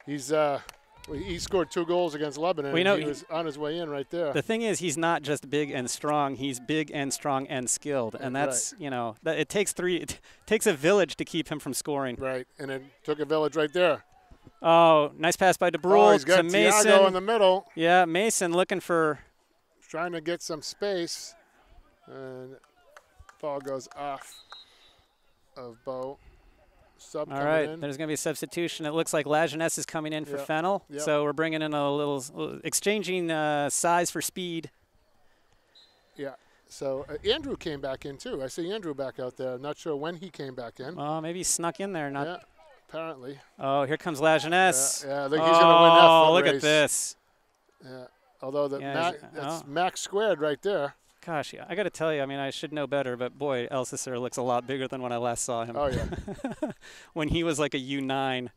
he scored 2 goals against Lebanon. Well, you know, he was on his way in right there. The thing is, he's not just big and strong. He's big and strong and skilled, and that's it takes it takes a village to keep him from scoring. Right, and it took a village right there. Oh, nice pass by DeBrule He's got to Mason. Thiago in the middle. Yeah, Mason looking for. Trying to get some space, and ball goes off of Bo. Sub All coming right, in. there's going to be a substitution. It looks like Lajeunesse is coming in for Fennel. Yep. So we're bringing in a little exchanging size for speed. Yeah. So Andrew came back in too. I see Andrew back out there. I'm not sure when he came back in. Oh, maybe he snuck in there. Not. Yeah, apparently. Oh, here comes Lajeunesse. Yeah, I think he's going to win that foot Oh, look race. at this. Yeah. Although Yeah, that's Max squared right there. Gosh, yeah, I got to tell you, I mean, I should know better, but boy, Elsesser looks a lot bigger than when I last saw him. Oh, yeah. When he was like a U9.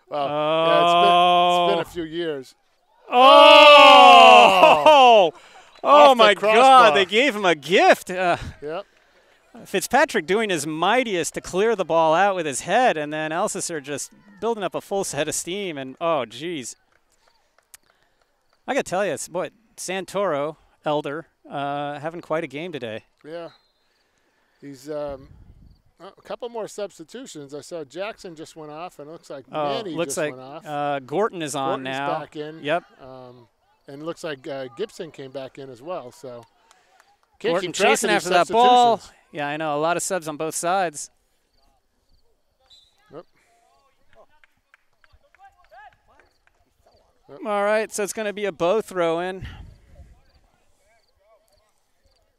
Well, yeah, it's been a few years. Oh! Oh, Off the my crossbar. God, they gave him a gift. Yep. Fitzpatrick doing his mightiest to clear the ball out with his head, and then Elsesser just building up a full set of steam, and oh, geez. I got to tell you, boy, Santoro, Elder, having quite a game today. Yeah. He's a couple more substitutions. I saw Jackson just went off, and it looks like Manny looks just like went off. Gorton is on Gorton's now. back in. Yep. And it looks like Gibson came back in as well. So can't Gorton keep track chasing of after these that ball. substitutions. Yeah, I know. A lot of subs on both sides. Yep. All right, so it's going to be a bow throw-in.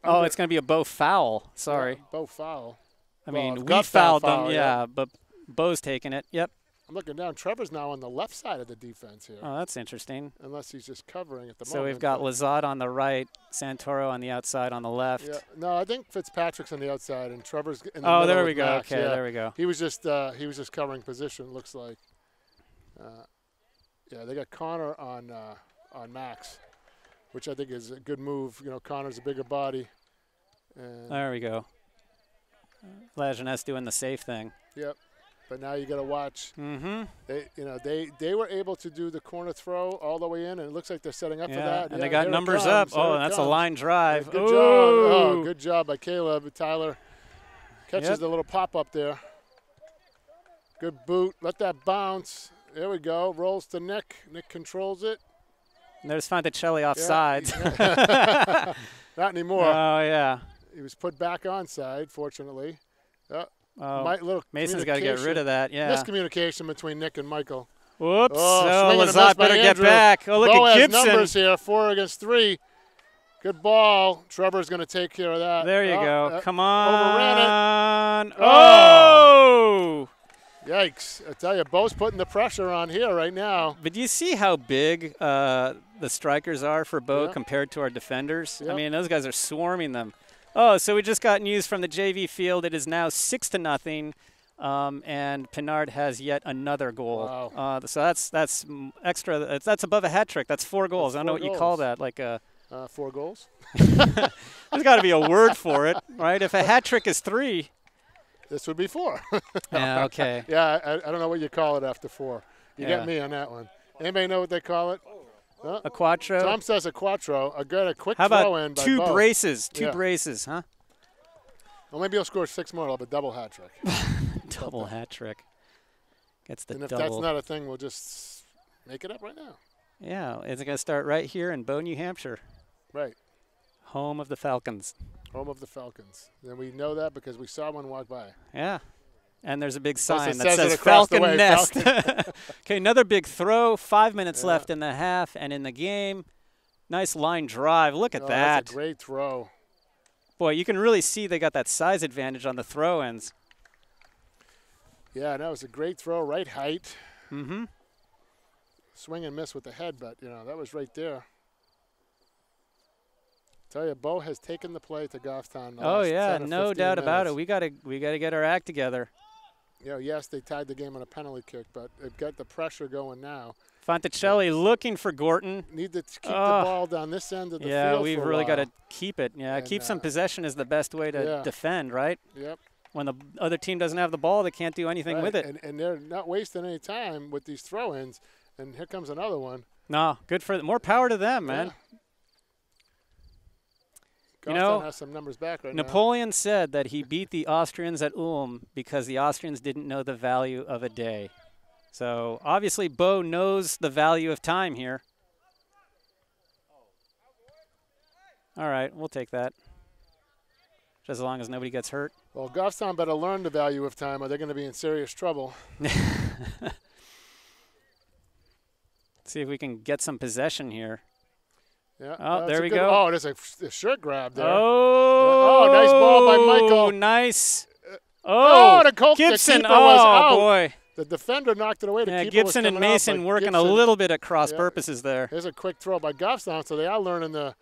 Oh, it's going to be a bow foul. Sorry. Yeah, bow foul. I Well, mean, I've we got fouled foul, them, yeah, but Bo's taking it. Yep. I'm looking down. Trevor's now on the left side of the defense here, Oh, that's interesting. unless he's just covering at the So moment. we've got but- Lazard on the right, Santoro on the outside on the left. Yeah, no, I think Fitzpatrick's on the outside and Trevor's in the Oh, middle there with we go. Max, Okay, yeah. there we go. He was just covering position. It looks like. Yeah, they got Connor on Max, which I think is a good move. You know, Connor's a bigger body. And There we go. Lajeunesse doing the safe thing. yep. But now you got to watch. Mm-hmm. They were able to do the corner throw all the way in, and it looks like they're setting up for Yeah, that. and Yeah, they got here it numbers comes, up. Oh, here it that's a comes. line drive. Yeah, good job. Oh, Ooh. good job by Caleb. Tyler catches Yep. the little pop up there. Good boot. Let that bounce. There we go. Rolls to Nick. Nick controls it. And there's Fonticelli off Yeah. sides. Not anymore. Oh, yeah. He was put back onside, fortunately. Oh, Little Mason's got to get rid of that. Yeah. miscommunication between Nick and Michael. Whoops. Oh, Oh, swing and a miss Lazat by better get Andrew. back. Oh, look Bo at has Gibson. numbers here, 4 against 3. Good ball. Trevor's going to take care of that. There you go. Come overran on. Oh! Yikes. I tell you, Bo's putting the pressure on here right now. But do you see how big the strikers are for Bo Yeah. compared to our defenders? I Yep. mean, those guys are swarming them. Oh, so we just got news from the JV field. It is now 6-0, and Pinard has yet another goal. Wow. So that's extra. That's above a hat trick. That's 4 goals. I don't know 4 what you call goals. that. Like 4 goals. there's got to be a word for it, right? If a hat trick is 3. This would be 4. Yeah. Okay. Yeah, I don't know what you call it after 4. You Yeah. get me on that one. Anybody know what they call it? A quattro. Tom says a quattro. I got a quick How throw in about by 2 Bo. braces? 2 Yeah. braces, huh? Well, maybe he'll score 6 more. He'll have a double hat trick. Double hat trick. Gets the And if double. that's not a thing, we'll just make it up right now. Yeah, it's going to start right here in Bow, New Hampshire, Right. home of the Falcons. Home of the Falcons. And we know that because we saw one walk by. Yeah. And there's a big sign that says it says across the Falcon way, Nest. Falcon. Okay, another big throw. 5 minutes Yeah. left in the half and in the game. Nice line drive. Look at Oh, that. That's a great throw. Boy, you can really see they got that size advantage on the throw ends. Yeah, that was a great throw, right height. Mm-hmm. Swing and miss with the head, but, that was right there. Tell you, Bo has taken the play to Goffstown. the Oh last yeah, 10 or no 15 doubt about it. minutes. We gotta get our act together. Yes, they tied the game on a penalty kick, but they've got the pressure going now. Fonticelli looking for Gorton. Need to keep the ball down this end of the Yeah, field we've for a really got while. to keep it. Yeah, And, keep some possession is the best way to yeah. defend, right? Yep. When the other team doesn't have the ball, they can't do anything Right, with it. And they're not wasting any time with these throw-ins. And here comes another one. No, good for more power to them, man. Yeah. You know, Goffstown has some numbers back right now. Napoleon said that he beat the Austrians at Ulm because the Austrians didn't know the value of a day. So obviously Bo knows the value of time here. All right, we'll take that. Just as long as nobody gets hurt. Well, Goffstown better learn the value of time or they're going to be in serious trouble. See if we can get some possession here. Yeah. Oh, that's there a we good- go. Oh, there's a shirt grab there. Oh, Oh, nice ball by Michael. Nice. Oh, the Colts, the Gibson. keeper was Oh, out. boy. The defender knocked it away. The Yeah, keeper Gibson was and coming out, Mason but working a Gibson- little bit at cross Yeah. purposes there. Here's a quick throw by Goffstown, so they are learning the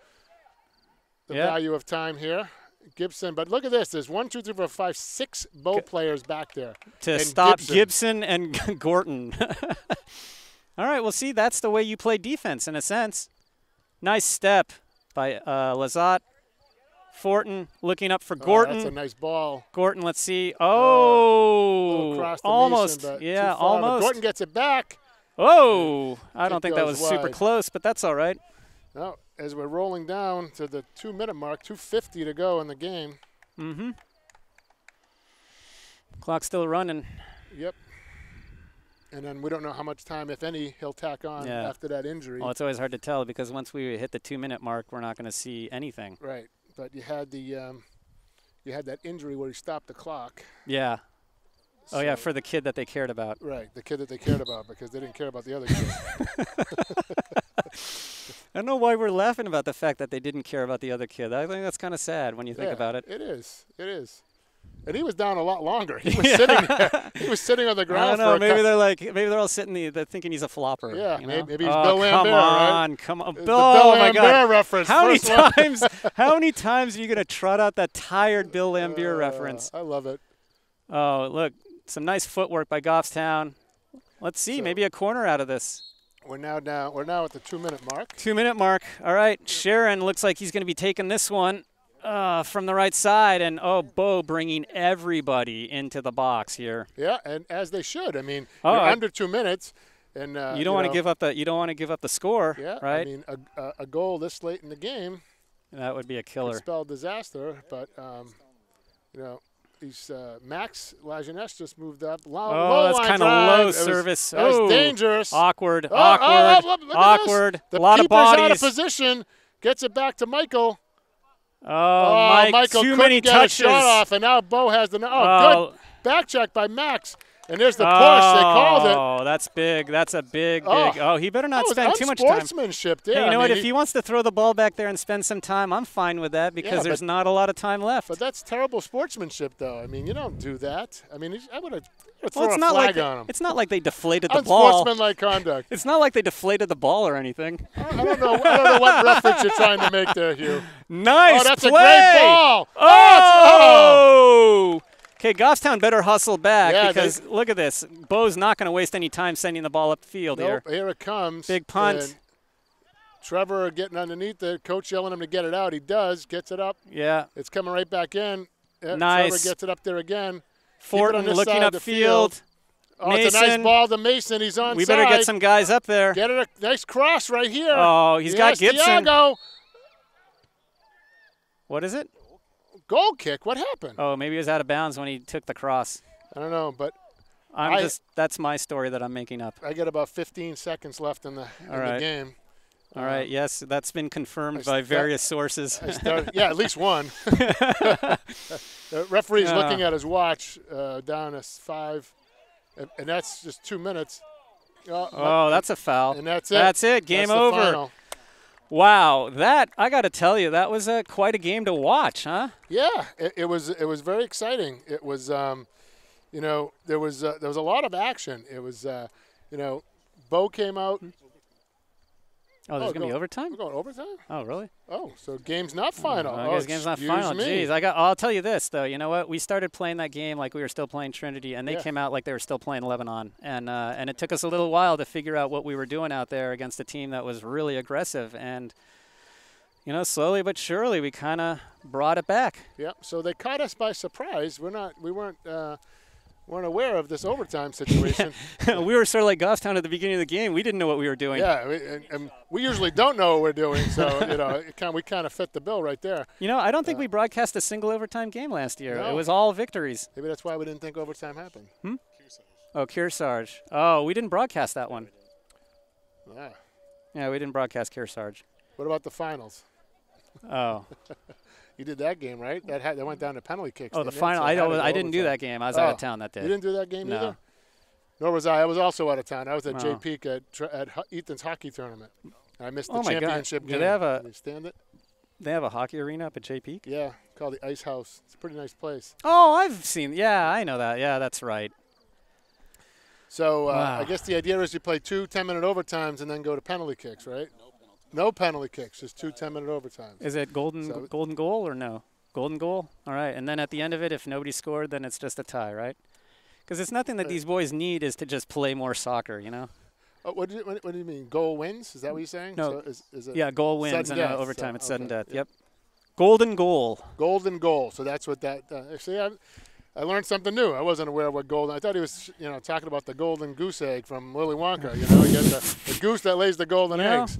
Yeah. value of time here. Gibson, but look at this. There's 1, 2, 3, 4, 5, 6 Bo players back there. To And stop Gibson and Gorton. All right, well, see, that's the way you play defense in a sense. Nice step by Lazat. Fortin looking up for Gorton. That's a nice ball. Gorton, let's see. Little Oh, cross to almost. Mason, but Yeah, too far, but almost. Gordon gets it back. Oh, I don't Kick think that goes was super wide. close, but that's all right. Now, as we're rolling down to the 2-minute mark, 2:50 to go in the game. Mm-hmm. Clock's still running. Yep. And then we don't know how much time, if any, he'll tack on Yeah. after that injury. Well, it's always hard to tell because once we hit the 2-minute mark, we're not going to see anything. Right. But you had that injury where he stopped the clock. Yeah. Oh, yeah, So- for the kid that they cared about. Right, the kid that they cared about because they didn't care about the other kid. I don't know why we're laughing about the fact that they didn't care about the other kid. I think that's kind of sad when you think Yeah, about it. It is. It is. And he was down a lot longer. He was sitting there. He was sitting on the I ground don't know. for a maybe they're all sitting there thinking he's a flopper. Yeah, you know? maybe he's oh, Bill come Lambert, right? on, come on, The Bill! Bill Oh my Lambert God! reference. How many first one. times? How many times are you gonna trot out that tired Bill Lambert reference? I love it. Oh, look, some nice footwork by Goffstown. Let's see, So- maybe a corner out of this. We're now down. We're now at the 2-minute mark. 2-minute mark. All right, Sharon looks like he's going to be taking this one from the right side, and Bo bringing everybody into the box here. Yeah, and as they should. I mean, Oh, you're I- under 2 minutes, and You don't want to know, give up the. You don't want to give up the score, Yeah, right? I mean, a goal this late in the game That would be a could killer. spell disaster. But these Max Lajeunesse just moved up. Low that's line kind of drive. low It was- service. That was Oh, dangerous. Awkward. Oh, Awkward. look at this. Awkward. The A lot of keeper's out of bodies. position. Gets it back to Michael. Oh, Mike, Michael too couldn't many get touches. a shot off, and now Bo has the. Oh. Good back check by Max. And there's the push. They called it. Oh, that's big. That's a big. Oh. Oh, he better not That was spend too much time. unsportsmanship there. Hey, you I know what? mean, If he wants to throw the ball back there and spend some time, I'm fine with that because Yeah, there's but- not a lot of time left. But that's terrible sportsmanship, though. I mean, you don't do that. I mean, I would have well, thrown it's a not flag like on him. it's not like they deflated the ball. Unsportsmanlike conduct. It's not like they deflated the ball or anything. I don't know what reference you're trying to make there, Hugh. Nice Oh, that's play. a great ball. Oh! Okay, Goffstown better hustle back Yeah, because look at this. Bo's not going to waste any time sending the ball up the field here. Nope, here it comes. Big punt. And Trevor getting underneath it. Coach yelling him to get it out. He does. Gets it up. Yeah. It's coming right back in. Yeah, Nice. Trevor gets it up there again. Fortin this looking side of the upfield. Oh, it's a nice Mason. ball to Mason. He's on We better get some guys up there. Get it a nice cross right here. Oh, he's got Yes, Gibson. Thiago. What is it? Goal kick. What happened? Oh, maybe he was out of bounds when he took the cross. I don't know, but That's my story that I'm making up. I got about 15 seconds left in the right. game. All right. Yes, that's been confirmed by I various sources. Yeah, at least one. The referee's looking at his watch down to 5, and that's just 2 minutes. Oh, that's a foul. And that's it. That's it. Game That's the over. final. Wow, that I got to tell you, that was quite a game to watch, huh? Yeah, it was very exciting. It was, you know, there was a lot of action. It was, you know, Bo came out. Oh, there's gonna be overtime. We're going overtime. Oh, really? Oh, so game's not final. I guess game's not excuse final. me. Jeez, I'll tell you this though. You know what? We started playing that game like we were still playing Trinity, and they Yeah. came out like they were still playing Lebanon, and it took us a little while to figure out what we were doing out there against a team that was really aggressive, and you know, slowly but surely we kind of brought it back. Yeah. So they caught us by surprise. We weren't aware of this overtime situation. We were sort of like Goffstown at the beginning of the game. We didn't know what we were doing. Yeah, and we usually don't know what we're doing, so you know, we kind of fit the bill right there. You know, I don't think we broadcast a single overtime game last year. No. It was all victories. Maybe that's why we didn't think overtime happened. Oh, Kearsarge. Oh, we didn't broadcast that one. Yeah. Yeah, we didn't broadcast Kearsarge. What about the finals? Oh. You did that game, right? That went down to penalty kicks. Oh, the didn't it? final. So it had to go I didn't do overtime. that game. I was out of Oh, town that day. You didn't do that game No. either? Nor was I. I was also out of town. I was at Oh. J-Peak at Ethan's hockey tournament. I missed the Oh my God. championship Do game. they have a- Can you stand it? They have a hockey arena up at J Peak? Yeah, called the Ice House. It's a pretty nice place. Oh, I've seen. Yeah, I know that. Yeah, that's right. So Wow. I guess the idea is you play 2 10-minute overtimes and then go to penalty kicks, right? No penalty kicks, just 2 10-minute overtimes. Is it golden goal or no? Golden goal? All right. And then at the end of it, if nobody scored, then it's just a tie, right? Because it's nothing that these boys need is to just play more soccer, you know? Oh, what do you mean? Goal wins? Is that what you're saying? No. So is it Yeah, goal wins sudden and death, overtime. so- It's sudden okay, death. yeah. Yep. Golden goal. Golden goal. So that's what that. See, I learned something new. I wasn't aware of what golden. I thought he was, you know, talking about the golden goose egg from Willy Wonka. You know, you get the goose that lays the golden Yeah. eggs.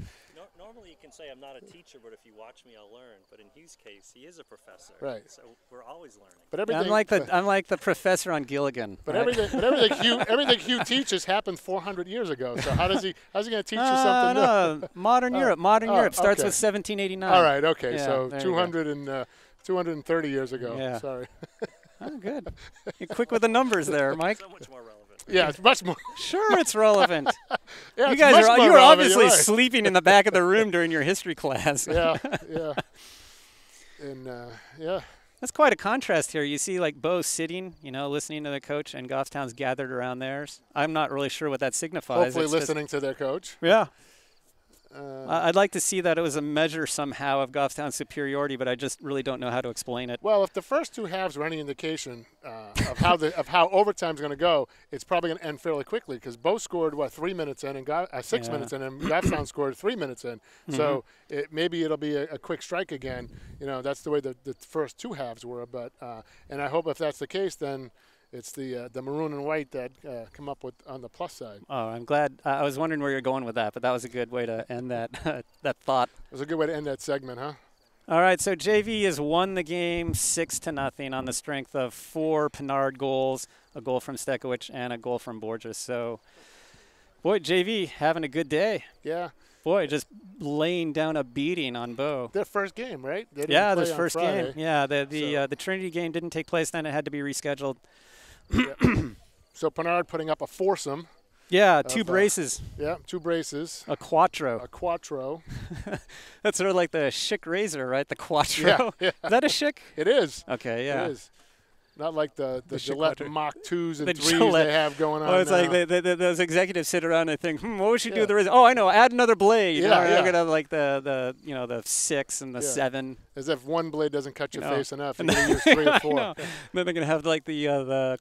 Normally you can say I'm not a teacher, but if you watch me, I'll learn. But in Hugh's case, he is a professor. Right. So we're always learning. But everything. I'm like the professor on Gilligan. But right? everything Hugh teaches happened 400 years ago. So how's he going to teach you something new? No, modern Europe. Modern oh, Europe starts okay. with 1789. All right. Okay. Yeah, So there you go. 230 years ago. Yeah. Sorry. Oh, good. You're quick with the numbers there, Mike. So much more relevant. Yeah, it's much more. Sure, it's relevant. Yeah, You it's guys much are more you were relevant, obviously you're right. sleeping in the back of the room during your history class. Yeah. And yeah. That's quite a contrast here. You see like Bo sitting, you know, listening to the coach, and Goffstown's gathered around theirs. I'm not really sure what that signifies. Hopefully It's just- listening to their coach. yeah. I'd like to see that it was a measure somehow of Goffstown's superiority, but I just really don't know how to explain it. Well, if the first 2 halves were any indication of how overtime's going to go, it's probably going to end fairly quickly because Bo scored 3 minutes in and 6 Yeah. minutes in, and Goffstown scored 3 minutes in. So maybe it'll be a quick strike again. You know, that's the way the first 2 halves were. But and I hope if that's the case, then it's the maroon and white that come up with on the plus side. Oh, I'm glad. I was wondering where you're going with that, but that was a good way to end that that thought. It was a good way to end that segment, huh? All right, so JV has won the game 6-0 on the strength of 4 Pinard goals, a goal from Stekowicz, and a goal from Borges. So, boy, JV having a good day. Yeah. Boy, just laying down a beating on Bo. Their first game, right? They didn't Yeah, play this on first Friday. game. Yeah, the Trinity game didn't take place then; it had to be rescheduled. So Pinard putting up a foursome. Yeah, 2 braces, Yeah, 2 braces. a quattro. A quattro. That's sort of like the Schick razor, right? The quattro. Yeah. Is that a Schick? It is. Okay, yeah. It is. Not like the Schick Gillette quattro. Mach 2s and The 3s Gillette. they have going on Oh, it's now. like those executives sit around and think, what would you do Yeah. with the razor? Oh, I know, add another blade. Yeah, They're yeah. gonna have like the 6 and the Yeah. 7. As if one blade doesn't cut your You know. face enough. You're going to use 3 or I 4. know. Then they're gonna have like the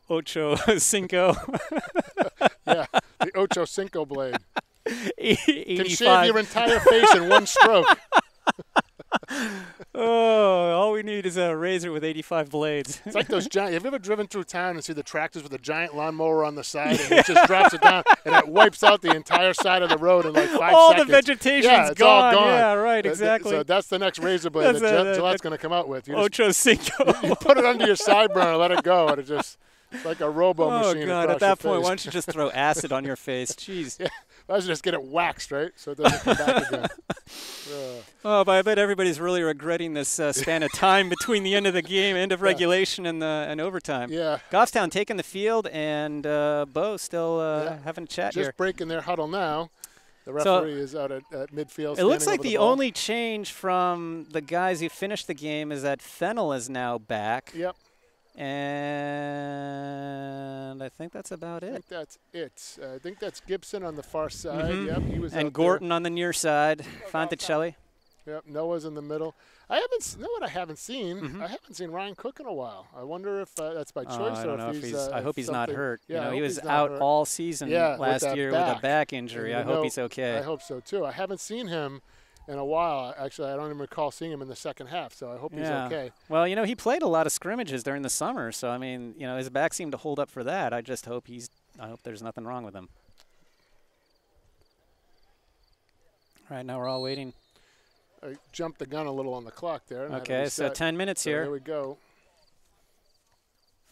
Ocho Cinco. Yeah, the Ocho Cinco blade. 85. Can shave your entire face in one stroke. Oh, all we need is a razor with 85 blades. It's like those giant. Have you ever driven through town and see the tractors with a giant lawnmower on the side and it just drops it down and it wipes out the entire side of the road in like 5 All seconds? the vegetation's yeah, it's gone. all gone. Yeah, right, exactly. So that's the next razor blade That's that a- Gillette's going to come out with. You, just, Ocho Cinco. you put it under your sideburn and let it go, and it just It's like a robo machine. Oh, God. across At that your point, face. why don't you just throw acid on your face? Jeez. Yeah. I should just get it waxed, right? So it doesn't come back again. Oh, but I bet everybody's really regretting this span of time between the end of the game, end of regulation, and overtime. Yeah. Goffstown taking the field, and Bo still having a chat Just here. breaking their huddle now. The So, referee is out at midfield. It looks standing like over the ball. only change from the guys who finished the game is that Fennel is now back. Yep. And I think that's about I it. think that's it. I think that's Gibson on the far side. Mhm. Yep, he was And out Gorton on the near side. Fonticelli. there. Yep, Noah's in the middle. I haven't. Know what I haven't seen? Mhm. I haven't seen Ryan Cook in a while. I wonder if that's by choice I or don't know if he's. he's. I hope he's not something- hurt. Yeah, I you know, he hope was he's not out hurt. all season Yeah, with last that year with a back. back injury. And I hope he's okay. I hope so too. I haven't seen him in a while. Actually, I don't even recall seeing him in the second half. So I hope he's Yeah. okay. Well, you know, he played a lot of scrimmages during the summer, so I mean, you know, his back seemed to hold up for that. I just hope I hope there's nothing wrong with him. All right, now we're all waiting. I jumped the gun a little on the clock there. and had to Okay, so reset. 10 minutes So here. There we go.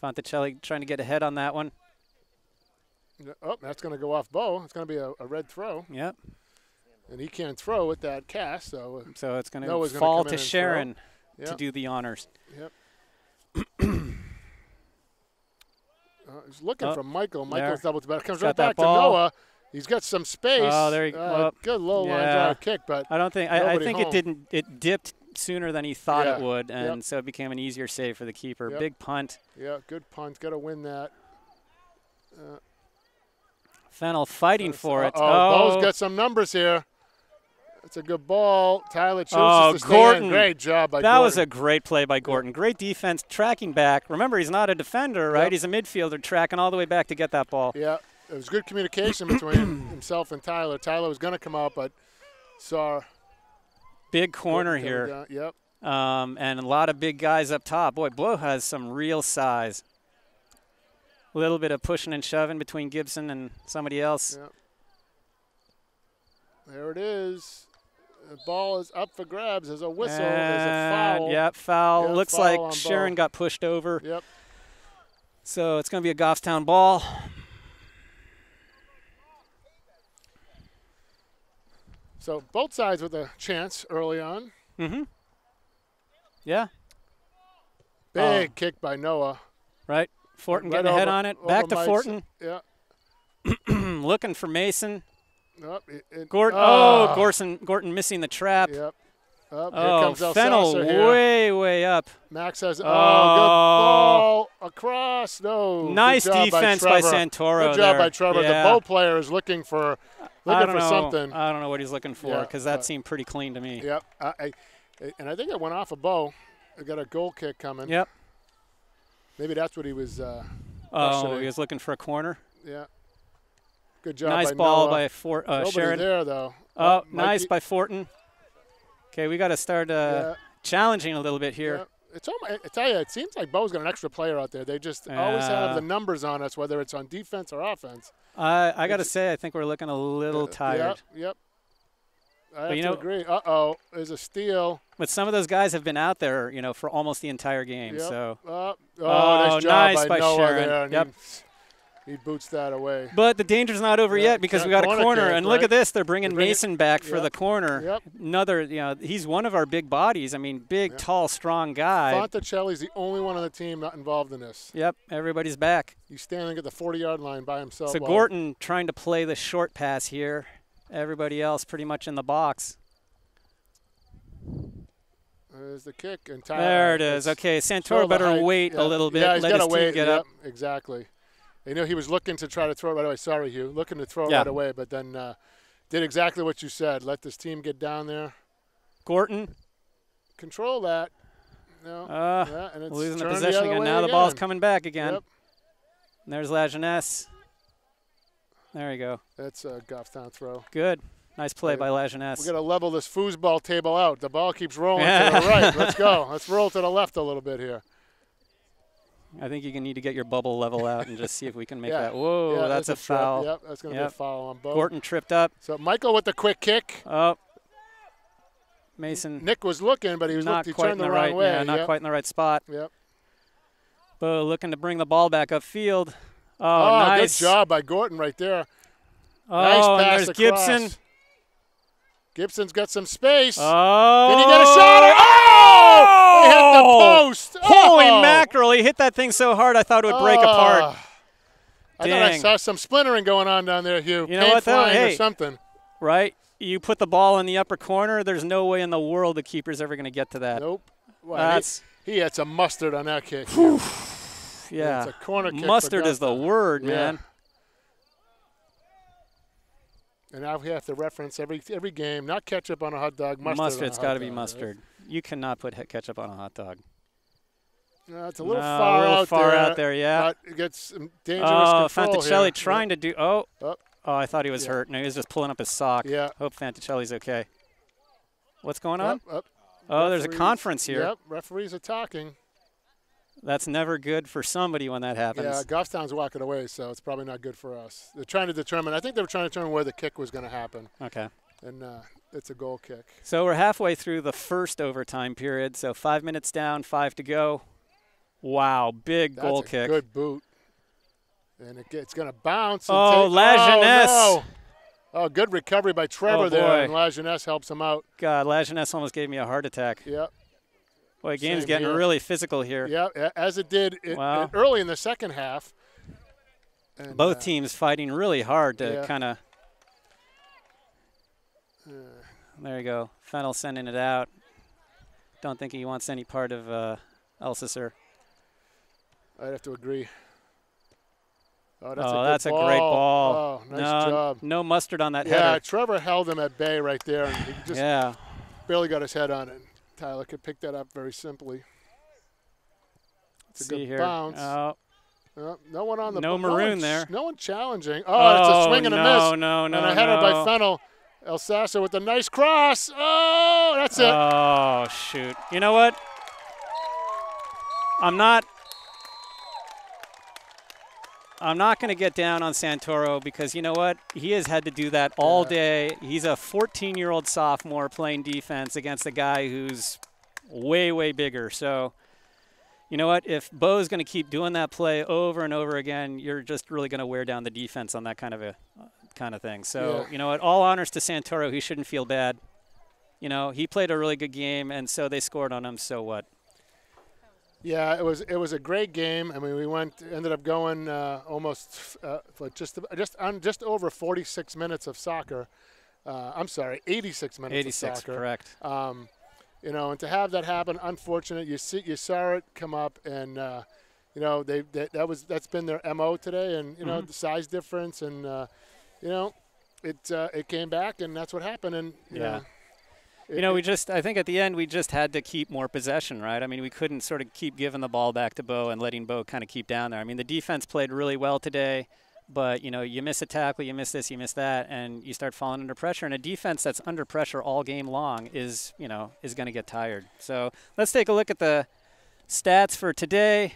Fonticelli trying to get ahead on that one. Oh, that's going to go off Bo. It's going to be a red throw, Yep. and he can't throw with that cast. So So it's going Noah's to gonna fall come to in and throw. Sharon to Yep. do the honors. Yep. He's looking for Michael. Michael's double back. Comes Got right that back to ball. Noah. He's got some space. Oh, there you go. Good low line yeah. drive kick, but I don't think I Nobody think home. it didn't. It dipped sooner than he thought Yeah. it would, Yep. and so it became an easier save for the keeper. Yep. Big punt. yeah, good punt. Got to win that. Fennel fighting for it. Bo's got some numbers here. It's a good ball. Tyler chooses Oh, to stay Gorton. in. Great job by That Gorton. was a great play by Gorton. Great defense, tracking back. Remember, he's not a defender, right? Yep. He's a midfielder, tracking all the way back to get that ball. Yeah, it was good communication between himself and Tyler. Tyler was going to come out, but saw Big corner Gorton here, coming down. Yep. and a lot of big guys up top. Boy, Bo has some real size. A little bit of pushing and shoving between Gibson and somebody else. Yep. There it is. The ball is up for grabs. There's a whistle. There's a foul. Yep, foul. Yeah, Looks foul on like Sharon Bo. got pushed over. Yep. So it's going to be a Goffstown ball. So both sides with a chance early on. Mm-hmm. Yeah, Big kick by Noah. right. Fortin Right getting ahead over- on it. over Back to Mike's- Fortin. Yeah. Looking for Mason. Nope, Gorton. Oh. Gorton missing the trap. Yep. Here Oh, comes El Fennel Salsa here. way up. Max has. Oh, good Oh. ball across. No. good Nice job defense by Trevor. Santoro Good job there. by Trevor. Yeah. The Bo player is looking for I don't know. something. I don't know what he's looking for Yeah, because that but- seemed pretty clean to me. Yep. And I think it went off a Bo. I got a goal kick coming. Yep. Maybe that's what he was. Oh, questioning. he was looking for a corner. Yeah. Good job. Nice by ball Noah. by Nobody Sharon. there though. Oh, Mikey- nice by Fortin. Okay, we got to start Yeah. challenging a little bit here. Yeah. It's almost, I tell you, it seems like Bo's got an extra player out there. They just always have the numbers on us, whether it's on defense or offense. I got to say, I think we're looking a little tired. Yep. I have you to know- agree. Uh-oh, there's a steal. But some of those guys have been out there, you know, for almost the entire game. Yep. So, Oh, Oh, nice job nice by Noah Sharon. there. And Yep. he boots that away. but the danger's not over Yeah, yet because got we got a corner corner. kick, And look right? at this, they're bringing They're bringing- Mason back for Yep. the corner. Yep. Another, you know, he's one of our big bodies. I mean, big, Yep. tall, strong guy. Fonticelli's the only one on the team not involved in this. Yep, everybody's back. He's standing at the 40-yard line by himself. So while- Gorton trying to play the short pass here. Everybody else pretty much in the box. There's the kick. And Tyler, There it is. Okay, throw Santoro the better height. wait Yeah. a little bit. Yeah, he's let got his to wait. team get Yep, up. exactly. You know, he was looking to try to throw it right away. Sorry, Hugh. Looking to throw it Yeah. right away, but then did exactly what you said. Let this team get down there. Gorton Control that. No. Yeah, and it's losing the turned possession other again. way Now the ball's again. coming back again. Yep. And there's Lajeunesse. There you go. That's a Goffstown throw. Good. Nice play by We Lajeunesse. got to level this foosball table out. The ball keeps rolling to the right. Let's go. Let's roll to the left a little bit here. I think you need to get your bubble level out and just see if we can make Yeah. that. Whoa, Yeah, that's a trip. foul. Yep, that's going to Yep. be a foul on both. Gorton tripped up. So Michael with the quick kick. Oh. Mason Nick was looking, but he was not he quite in turned the the right. wrong way. Yeah, not Yep. quite in the right spot. Yep. Bo looking to bring the ball back upfield. Oh, Oh, nice. good job by Gorton right there. Oh, Nice and pass there's across. Gibson. Gibson's got some space. Oh. Can he get a shot? Oh! He hit the post. Holy Oh! mackerel. He hit that thing so hard I thought it would break apart. I thought I Dang. saw some splintering going on down there, Hugh. You know Paint what, though? flying or Hey. something. Right? You put the ball in the upper corner, there's no way in the world the keeper's ever going to get to that. Nope. Well, That's, he had some mustard on that kick. yeah. It's a corner kick. for Mustard is the Gustav. word, Yeah. man. And now we have to reference every game, not ketchup on a hot dog, mustard. Mustard's on a hot got to be dog, mustard. You cannot put ketchup on a hot dog. Right? No, it's a little No, far a little out far there. out there, yeah. But it gets some dangerous Oh, control Fanticelli here. trying to do. Oh, Oh. I thought he was Yeah. hurt. No, he was just pulling up his sock. Yeah. Hope Fanticelli's okay. What's going on? Up. Oh, there's a Referees- conference here. Yep, referees are talking. That's never good for somebody when that happens. Yeah, Goffstown's walking away, so it's probably not good for us. They're trying to determine. I think they were trying to determine where the kick was going to happen, Okay. and it's a goal kick. So we're halfway through the first overtime period. So 5 minutes down, 5 to go. Wow, big That's goal a kick. good boot, and it's going to bounce. And Oh, take, Lajeunesse. Oh, no. Oh, good recovery by Trevor Oh, there, boy. and Lajeunesse helps him out. God, Lajeunesse almost gave me a heart attack. Yep. Boy, game's Same getting here. really physical here. Yeah, as it did Wow. early in the second half. And, Both teams fighting really hard to yeah. kind of. There you go. Fennel sending it out. Don't think he wants any part of Elsesser. I'd have to agree. Oh, That's a a good great ball. Oh, nice job. No mustard on that Yeah, header. Trevor held him at bay right there, and he just Yeah. barely got his head on it. Tyler could pick that up very simply. It's a See good here. bounce. Oh, No one on the No ball. maroon one there. No one challenging. Oh, it's a swing and a no, miss. No, and a header by Fennel. El Sasso with a nice cross. Oh, that's it. Oh, shoot. You know what? I'm not going to get down on Santoro because you know what? He has had to do that all day. He's a 14-year-old sophomore playing defense against a guy who's way, way bigger. So, you know what? If Bo's going to keep doing that play over and over again, you're just really going to wear down the defense on that kind of thing. So, Yeah. you know what? All honors to Santoro. He shouldn't feel bad. You know, he played a really good game, and so they scored on him. So what? Yeah, it was a great game. I mean, we ended up going almost for just over 46 minutes of soccer. I'm sorry, 86 minutes 86, of soccer. correct. You know, and to have that happen, unfortunate. You saw it come up, and you know that's been their MO today, and you know the size difference, and you know it came back, and that's what happened, and you know. You know, I think at the end we just had to keep more possession, right? I mean, we couldn't sort of keep giving the ball back to Bo and letting Bo kind of keep down there. I mean, the defense played really well today, but, you know, you miss a tackle, you miss this, you miss that, and you start falling under pressure. And a defense that's under pressure all game long is going to get tired. So let's take a look at the stats for today.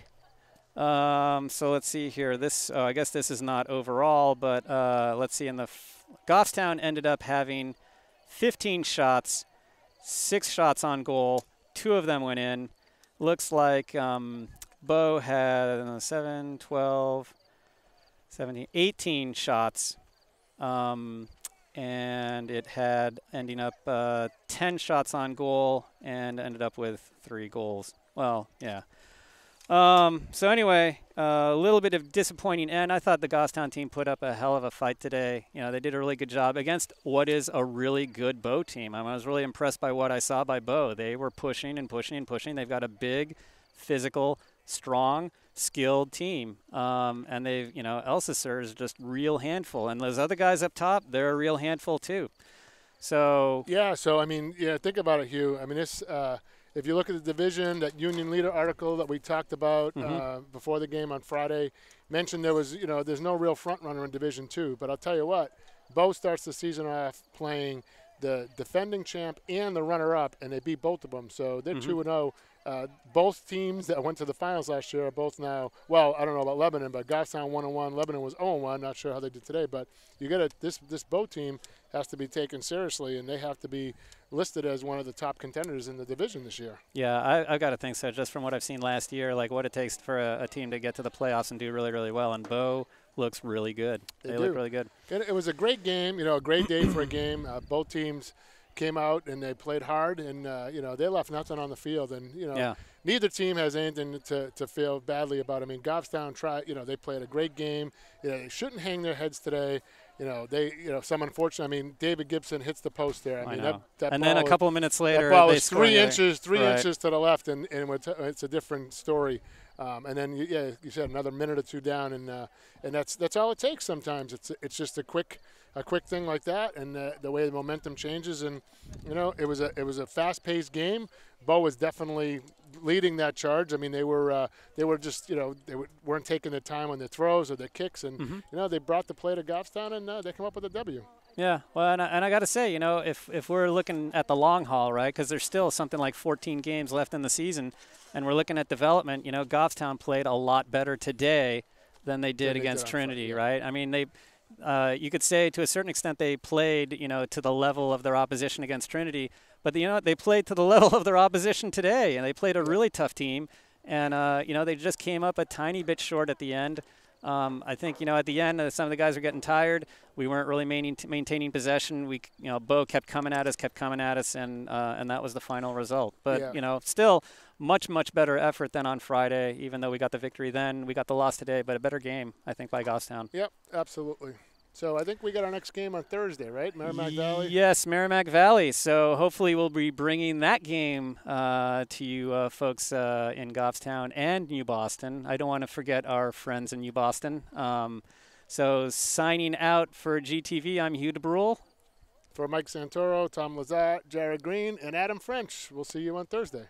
So let's see here. I guess this is not overall, but let's see. Goffstown ended up having 15 shots. 6 shots on goal. 2 of them went in. Looks like Bo had 7, 12, 17, 18 shots. And it had ending up 10 shots on goal and ended up with 3 goals. Well, yeah. So anyway, a little bit of disappointing end. I thought the Goffstown team put up a hell of a fight today. You know, they did a really good job against what is a really good Bo team. I was really impressed by what I saw by Bo. They were pushing and pushing and pushing. They've got a big, physical, strong, skilled team. And Elsesser is just real handful. And those other guys up top, they're a real handful too. So Yeah, so I mean, think about it, Hugh. I mean, this. If you look at the division, that Union Leader article that we talked about before the game on Friday mentioned there's no real front runner in Division 2. But I'll tell you what, Bo starts the season off playing the defending champ and the runner-up, and they beat both of them. So they're 2-0, both teams that went to the finals last year are both now, well, I don't know about Lebanon, but Goffstown 1-1. Lebanon was 0-1. Not sure how they did today, but you got this Bow team has to be taken seriously, and they have to be listed as one of the top contenders in the division this year. Yeah, I got to think so. Just from what I've seen last year, like what it takes for a team to get to the playoffs and do really, really well. And Bow looks really good. They look really good. And it was a great game, a great day for a game. Both teams came out and they played hard, and they left nothing on the field. And neither team has anything to feel badly about. I mean, Goffstown tried. They played a great game. They shouldn't hang their heads today. Some unfortunate. I mean, David Gibson hits the post there. I mean, that and ball, then a couple of minutes later, that ball they is 3 inches, right. inches to the left, and it's a different story. And then you said another minute or two down, and that's all it takes. Sometimes it's just a quick thing like that, and the way the momentum changes. And it was a fast-paced game. Bow was definitely leading that charge. I mean, they were just they weren't taking the time on their throws or their kicks, and they brought the play to Goffstown, and they come up with a W. Yeah, well, and I got to say, if we're looking at the long haul, right, because there's still something like 14 games left in the season, and we're looking at development, Goffstown played a lot better today than they did against Trinity, right? I mean, you could say to a certain extent they played, to the level of their opposition against Trinity, but they played to the level of their opposition today, and they played a really tough team, and they just came up a tiny bit short at the end. I think, at the end, some of the guys were getting tired. We weren't really maintaining possession. Bow kept coming at us, and that was the final result. But, still much, much better effort than on Friday, even though we got the victory then. We got the loss today, but a better game, I think, by Goffstown. Yep, absolutely. So I think we got our next game on Thursday, right? Merrimack Valley? Yes, Merrimack Valley. So hopefully we'll be bringing that game to you folks in Goffstown and New Boston. I don't want to forget our friends in New Boston. So signing out for GTV, I'm Hugh DeBrule. For Mike Santoro, Tom Lazat, Jared Green, and Adam French. We'll see you on Thursday.